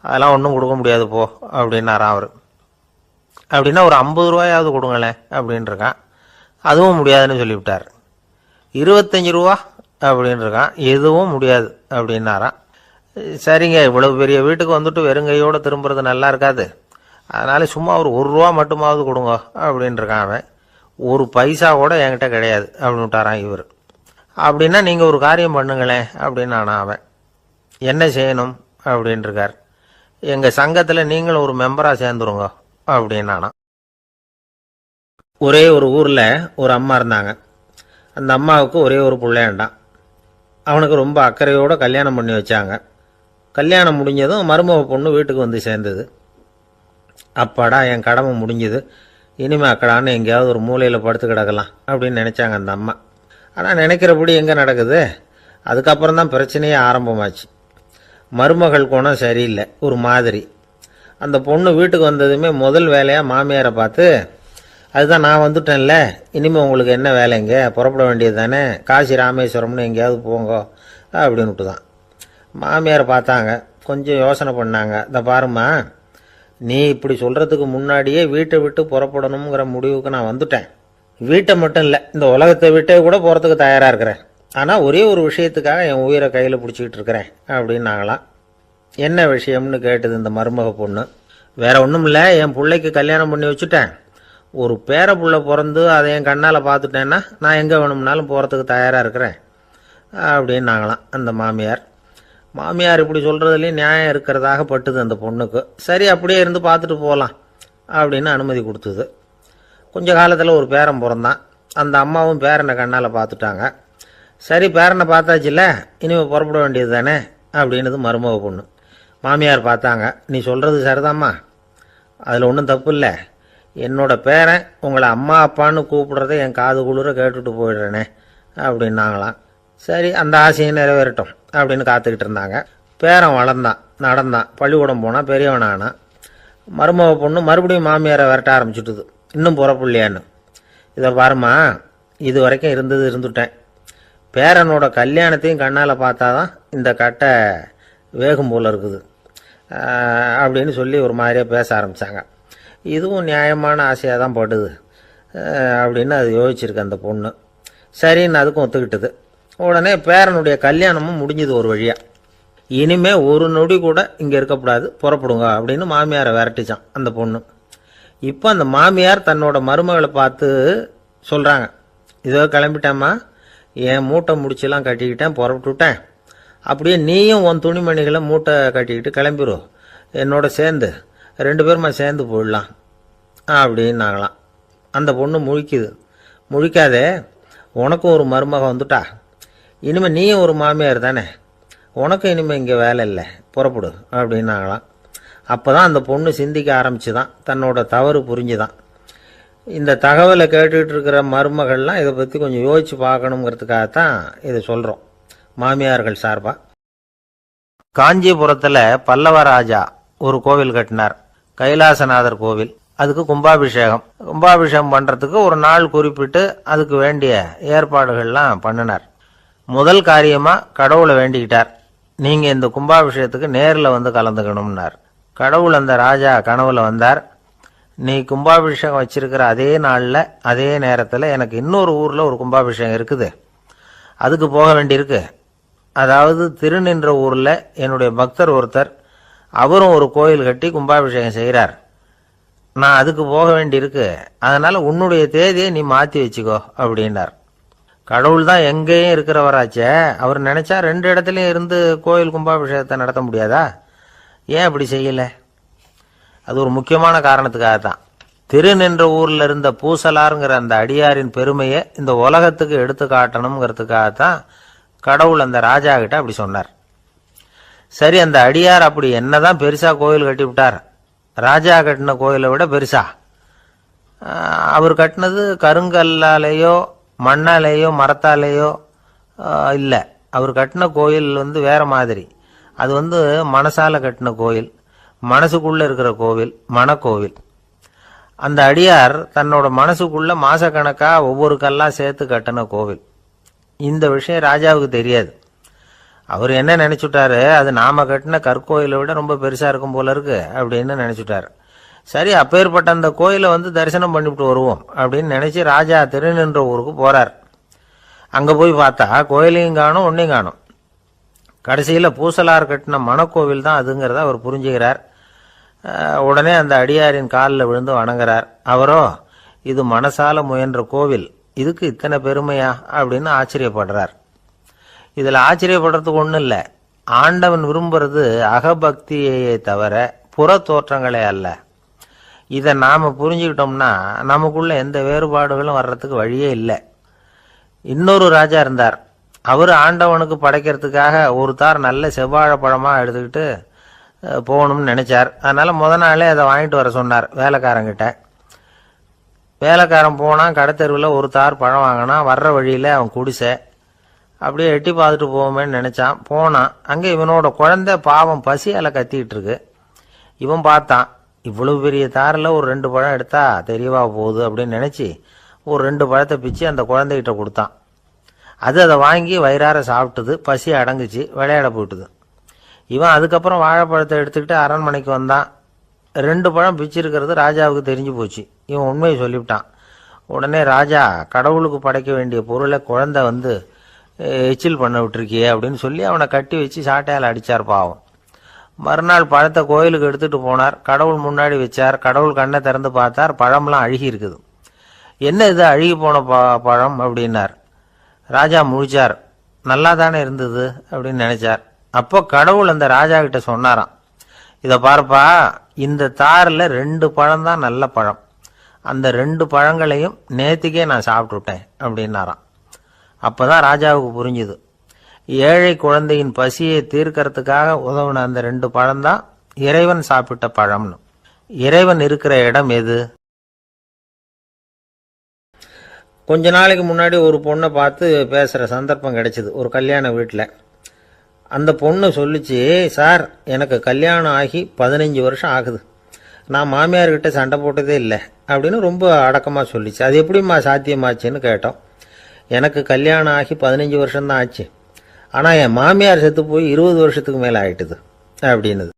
[SPEAKER 1] அதெல்லாம் ஒன்றும் கொடுக்க முடியாது போ அப்படின்னாரான் அவர். அப்படின்னா ஒரு 50 ரூபாயாவது கொடுங்களேன் அப்படின்ட்டுருக்கான். அதுவும் முடியாதுன்னு சொல்லிவிட்டார். 25 ரூபா அப்படின்னு இருக்கான். எதுவும் முடியாது அப்படின்னாரான். சரிங்க, இவ்வளவு பெரிய வீட்டுக்கு வந்துட்டு வெறுங்கையோடு திரும்புறது நல்லா இருக்காது, அதனால சும்மா ஒரு 1 ரூபா மட்டுமாவது கொடுங்க அப்படின்னு இருக்கான் அவன். ஒரு பைசா கூட என்கிட்ட கிடையாது அப்படின்னு விட்டாரான் இவர். அப்படின்னா நீங்கள் ஒரு காரியம் பண்ணுங்களேன் அப்படின்னு அவன். என்ன செய்யணும் அப்படின்னு இருக்கார். எங்கள் சங்கத்தில் நீங்களும் ஒரு மெம்பராக சேர்ந்துருங்க அப்படின்னானா. ஒரே ஒரு ஊரில் ஒரு அம்மா இருந்தாங்க. அந்த அம்மாவுக்கு ஒரே ஒரு பிள்ளையாண்டான். அவனுக்கு ரொம்ப அக்கறையோடு கல்யாணம் பண்ணி வச்சாங்க. கல்யாணம் முடிஞ்சதும் மருமக பொண்ணு வீட்டுக்கு வந்து சேர்ந்தது. அப்பாடா, என் கடமை முடிஞ்சுது, இனிமே அக்கடான்னு எங்கேயாவது ஒரு மூலையில் படுத்து கிடக்கலாம் அப்படின்னு நினச்சாங்க அந்த அம்மா. ஆனால் நினைக்கிறபடி எங்கே நடக்குது? அதுக்கப்புறம் தான் பிரச்சனையே ஆரம்பமாச்சு. மருமகள் குணம் சரியில்லை, ஒரு மாதிரி. அந்த பொண்ணு வீட்டுக்கு வந்ததுமே முதல் வேலையாக மாமியாரை பார்த்து, அதுதான் நான் வந்துட்டேன்ல, இனிமேல் உங்களுக்கு என்ன வேலைங்க, புறப்பட வேண்டியது தானே, காசி ராமேஸ்வரம்னு எங்கேயாவது போங்க அப்படின்னுட்டு தான். மாமியாரை பார்த்தாங்க, கொஞ்சம் யோசனை பண்ணாங்க. இந்த பாருமா, நீ இப்படி சொல்கிறதுக்கு முன்னாடியே வீட்டை விட்டு புறப்படணுங்கிற முடிவுக்கு நான் வந்துட்டேன். வீட்டை மட்டும் இல்லை, இந்த உலகத்தை விட்டே கூட போகிறதுக்கு தயாராக இருக்கிறேன். ஆனால் ஒரே ஒரு விஷயத்துக்காக என் உயிரை கையில் பிடிச்சிக்கிட்டு இருக்கிறேன் அப்படின்னாங்களாம். என்ன விஷயம்னு கேட்டது இந்த மருமக பொண்ணு. வேற ஒன்றும் இல்லை, என் பிள்ளைக்கு கல்யாணம் பண்ணி வச்சுட்டேன். ஒரு பேர புள்ள பிறந்து அதை என் கண்ணால் பார்த்துட்டேன்னா நான் எங்கே வேணும்னாலும் போகிறதுக்கு தயாராக இருக்கிறேன் அப்படின்னாங்களாம் அந்த மாமியார். மாமியார் இப்படி சொல்கிறதுலேயும் நியாயம் இருக்கிறதாக பட்டுது அந்த பொண்ணுக்கு. சரி, அப்படியே இருந்து பார்த்துட்டு போகலாம் அப்படின்னு அனுமதி கொடுத்தது. கொஞ்ச காலத்தில் ஒரு பேரன் பிறந்தான். அந்த அம்மாவும் பேரனை கண்ணால் பார்த்துட்டாங்க. சரி, பேரனை பார்த்தாச்சுல்ல, இனிமேல் புறப்பட வேண்டியது தானே அப்படின்னது மருமக பொண்ணு. மாமியார் பார்த்தாங்க, நீ சொல்கிறது சரிதாம்மா, அதில் ஒன்றும் தப்பு இல்லை. என்னோட பேரன் உங்களை அம்மா அப்பான்னு கூப்பிடுறத என் காது குளிர கேட்டுட்டு போயிடுறேனே அப்படின்னாங்களாம். சரி, அந்த ஆசையை நிறைவேறட்டும் அப்படின்னு காத்துக்கிட்டு இருந்தாங்க. பேரன் வளர்ந்தான், நடந்தான், பள்ளிக்கூடம் போனால் பெரியவனானா. மருமக பொண்ணு மறுபடியும் மாமியாரை விரட்ட ஆரம்பிச்சுட்டுது, இன்னும் புறப்புள்ளையான்னு. இதை பாருமா, இது வரைக்கும் இருந்துட்டேன். பேரனோட கல்யாணத்தையும் கண்ணால் பார்த்தாதான் இந்த கட்டை வேகும் போல் இருக்குது அப்படின்னு சொல்லி ஒரு மாதிரியாக பேச ஆரம்பித்தாங்க. இதுவும் நியாயமான ஆசையாக தான் படுது அப்படின்னு அது யோசிச்சிருக்கு அந்த பொண்ணு. சரின்னு அதுக்கும் ஒத்துக்கிட்டது. உடனே பேரனுடைய கல்யாணமும் முடிஞ்சது ஒரு வழியாக. இனிமே ஒரு நொடி கூட இங்கே இருக்கக்கூடாது, புறப்படுங்க அப்படின்னு மாமியாரை விரட்டிச்சான் அந்த பொண்ணு. இப்போ அந்த மாமியார் தன்னோட மருமகளை பார்த்து சொல்கிறாங்க, இதோ கிளம்பிட்டேம்மா, என் மூட்டை முடிச்செல்லாம் கட்டிக்கிட்டேன், புறப்பட்டுவிட்டேன். அப்படியே நீயும் உன் துணிமணிகளை மூட்டை கட்டிக்கிட்டு கிளம்பிடும், என்னோட சேர்ந்து 2 பேருமா சேர்ந்து போயிடலாம் அப்படின்னாங்களாம். அந்த பொண்ணு முழிக்குது. முழிக்காதே, உனக்கும் ஒரு மருமக வந்துட்டா, இனிமேல் நீயும் ஒரு மாமியார் தானே, உனக்கும் இனிமேல் இங்கே வேலை இல்லை, புறப்படு அப்படின்னாங்களாம். அப்போ தான் அந்த பொண்ணு சிந்திக்க ஆரம்பிச்சுதான், தன்னோட தவறு புரிஞ்சுதான். இந்த தகவலை கேட்டுக்கிட்டு இருக்கிற மருமகள்லாம் இதை பற்றி கொஞ்சம் யோசிச்சு பார்க்கணுங்கிறதுக்காகத்தான் இதை சொல்கிறோம் மாமியார்கள் சார்பாக. காஞ்சிபுரத்தில் பல்லவ ராஜா ஒரு கோவில் கட்டினார், கைலாசநாதர் கோவில். அதுக்கு கும்பாபிஷேகம் பண்ணுறதுக்கு ஒரு நாள் குறிப்பிட்டு அதுக்கு வேண்டிய ஏற்பாடுகள்லாம் பண்ணினார். முதல் காரியமாக கடவுளை வேண்டிக்கிட்டார், நீங்கள் இந்த கும்பாபிஷேகத்துக்கு நேரில் வந்து கலந்துக்கணும்னார். கடவுள் அந்த ராஜா கனவுல வந்தார். நீ கும்பாபிஷேகம் வச்சிருக்கிற அதே நாளில் அதே நேரத்தில் எனக்கு இன்னொரு ஊரில் ஒரு கும்பாபிஷேகம் இருக்குது, அதுக்கு போக வேண்டியிருக்கு. அதாவது திருநின்ற ஊரில் என்னுடைய பக்தர் ஒருத்தர், அவரும் ஒரு கோயில் கட்டி கும்பாபிஷேகம் செய்கிறார், நான் அதுக்கு போக வேண்டியிருக்கு, அதனால் உன்னுடைய தேதியை நீ மாற்றி வச்சுக்கோ அப்படின்னார். கடவுள் தான் எங்கேயும் இருக்கிறவராச்சே, அவர் நினச்சா 2 இடத்துலையும் இருந்து கோயில் கும்பாபிஷேகத்தை நடத்த முடியாதா? ஏன் அப்படி செய்யலை? அது ஒரு முக்கியமான காரணத்துக்காகத்தான். திருநின்ற ஊரில் இருந்த பூசலாருங்கிற அந்த அடியாரின் பெருமையை இந்த உலகத்துக்கு எடுத்து காட்டணுங்கிறதுக்காகத்தான் கடவுள் அந்த ராஜா கிட்ட அப்படி சொன்னார். சரி, அந்த அடியார் அப்படி என்னதான் பெருசா கோயில் கட்டி விட்டார்? ராஜா கட்டின கோயிலை விட பெருசா? அவர் கட்டினது கருங்கல்லாலேயோ மண்ணாலேயோ மரத்தாலேயோ இல்லை. அவர் கட்டின கோயில் வேற மாதிரி. அது மனசால கட்டின கோயில், மனசுக்குள்ள இருக்கிற கோவில், மனக்கோவில். அந்த அடியார் தன்னோட மனசுக்குள்ள மாசக்கணக்கா ஒவ்வொரு கல்லா சேர்த்து கட்டின கோவில். இந்த விஷயம் ராஜாவுக்கு தெரியாது. அவர் என்ன நினைச்சுட்டாரு, அது நாம கட்டின கற்கோயிலை விட ரொம்ப பெருசா இருக்கும் போல இருக்கு அப்படின்னு நினைச்சுட்டாரு. சரி, அப்பேற்பட்ட அந்த கோயிலை தரிசனம் பண்ணிவிட்டு வருவோம் அப்படின்னு நினைச்சு ராஜா திருநின்ற ஊருக்கு போறார். அங்க போய் பார்த்தா கோயிலையும் காணும், ஒன்னையும் காணும். கடைசியில பூசலார் கட்டின மணக்கோவில் தான் அதுங்கிறத அவர் புரிஞ்சுக்கிறார். உடனே அந்த அடியாரின் காலில் விழுந்து வணங்குறார். அவரோ, இது மனசால முயன்ற கோவில், இதுக்கு இத்தனை பெருமையா அப்படின்னு ஆச்சரியப்படுறார். இதுல ஆச்சரியப்படுறதுக்கு ஒண்ணும் இல்லை. ஆண்டவன் விரும்புறது அகபக்தியையே தவிர புற தோற்றங்களே அல்ல. இதை நாம புரிஞ்சுக்கிட்டோம்னா நமக்குள்ள எந்த வேறுபாடுகளும் வர்றதுக்கு வழியே இல்லை. இன்னொரு ராஜா இருந்தார். அவர் ஆண்டவனுக்கு படைக்கிறதுக்காக ஒரு தார் நல்ல செவ்வாழை பழமா எடுத்துக்கிட்டு போகணும்னு நினைச்சார். அதனால நாளே அதை வாங்கிட்டு வர சொன்னார் வேலைக்காரங்கிட்ட. வேலைக்காரன் போனான். கடைத்தெருவில் ஒரு தார் பழம் வாங்கினான். வர்ற வழியில அவன் குடிசை. அப்படியே எட்டி பார்த்துட்டு போவோமேன்னு நினைச்சான். போனான். அங்கே இவனோட குழந்தை பாவம் பசியால கத்திக்கிட்டு இருக்கு. இவன் பார்த்தான், இவ்வளவு பெரிய தாரில் ஒரு 2 பழம் எடுத்தா தெரியவா போகுது அப்படின்னு நினைச்சு ஒரு 2 பழத்தை பிச்சு அந்த குழந்தைகிட்ட கொடுத்தான். அது அதை வாங்கி வயிறார சாப்பிட்டுது. பசி அடங்குச்சு. விளையாட போயிட்டுது. இவன் அதுக்கப்புறம் வாழைப்பழத்தை எடுத்துக்கிட்டு அரண்மனைக்கு வந்தான். 2 பழம் பிச்சிருக்கிறது ராஜாவுக்கு தெரிஞ்சு போச்சு. இவன் உண்மையை சொல்லிவிட்டான். உடனே ராஜா, கடவுளுக்கு படைக்க வேண்டிய பொருளை குழந்தை எச்சில் பண்ண விட்டுருக்கியே அப்படின்னு சொல்லி அவனை கட்டி வச்சு சாட்டையால் அடிச்சார் பாவம். மறுநாள் பழத்தை கோயிலுக்கு எடுத்துட்டு போனார். கடவுள் முன்னாடி வச்சார். கடவுள் கண்ணை திறந்து பார்த்தார். பழம்லாம் அழுகி இருக்குது. என்ன இது அழுகி போன பழம் அப்படின்னார். ராஜா முழிச்சார். நல்லா தானே இருந்தது அப்படின்னு நினைச்சார். அப்போ கடவுள் அந்த ராஜா கிட்ட சொன்னாராம், இதை பார்ப்பா, இந்த தாரில் 2 பழம் தான் நல்ல பழம். அந்த 2 பழங்களையும் நேத்திக்கே நான் சாப்பிட்டுட்டேன் அப்படின்னாராம். அப்பதான் ராஜாவுக்கு புரிஞ்சுது, ஏழை குழந்தையின் பசியை தீர்க்கறதுக்காக உதவுன அந்த 2 பழம் தான் இறைவன் சாப்பிட்ட பழம்னு. இறைவன் இருக்கிற இடம் எது? கொஞ்ச நாளைக்கு முன்னாடி ஒரு பொண்ணை பார்த்து பேசுற சந்தர்ப்பம் கிடைச்சது ஒரு கல்யாண வீட்டில். அந்த பொண்ணு சொல்லிச்சு, சார், எனக்கு கல்யாணம் ஆகி 15 வருஷம் ஆகுது. நான் மாமியார்கிட்ட சண்டை போட்டதே இல்லை அப்படின்னு ரொம்ப அடக்கமாக சொல்லிச்சு. அது எப்படிம்மா சாத்தியமாச்சுன்னு கேட்டோம். எனக்கு கல்யாணம் ஆகி 15 வருஷம்தான் ஆச்சு. ஆனால் என் மாமியார் செத்து போய் 20 வருஷத்துக்கு மேலே ஆயிட்டுது அப்படின்னுது.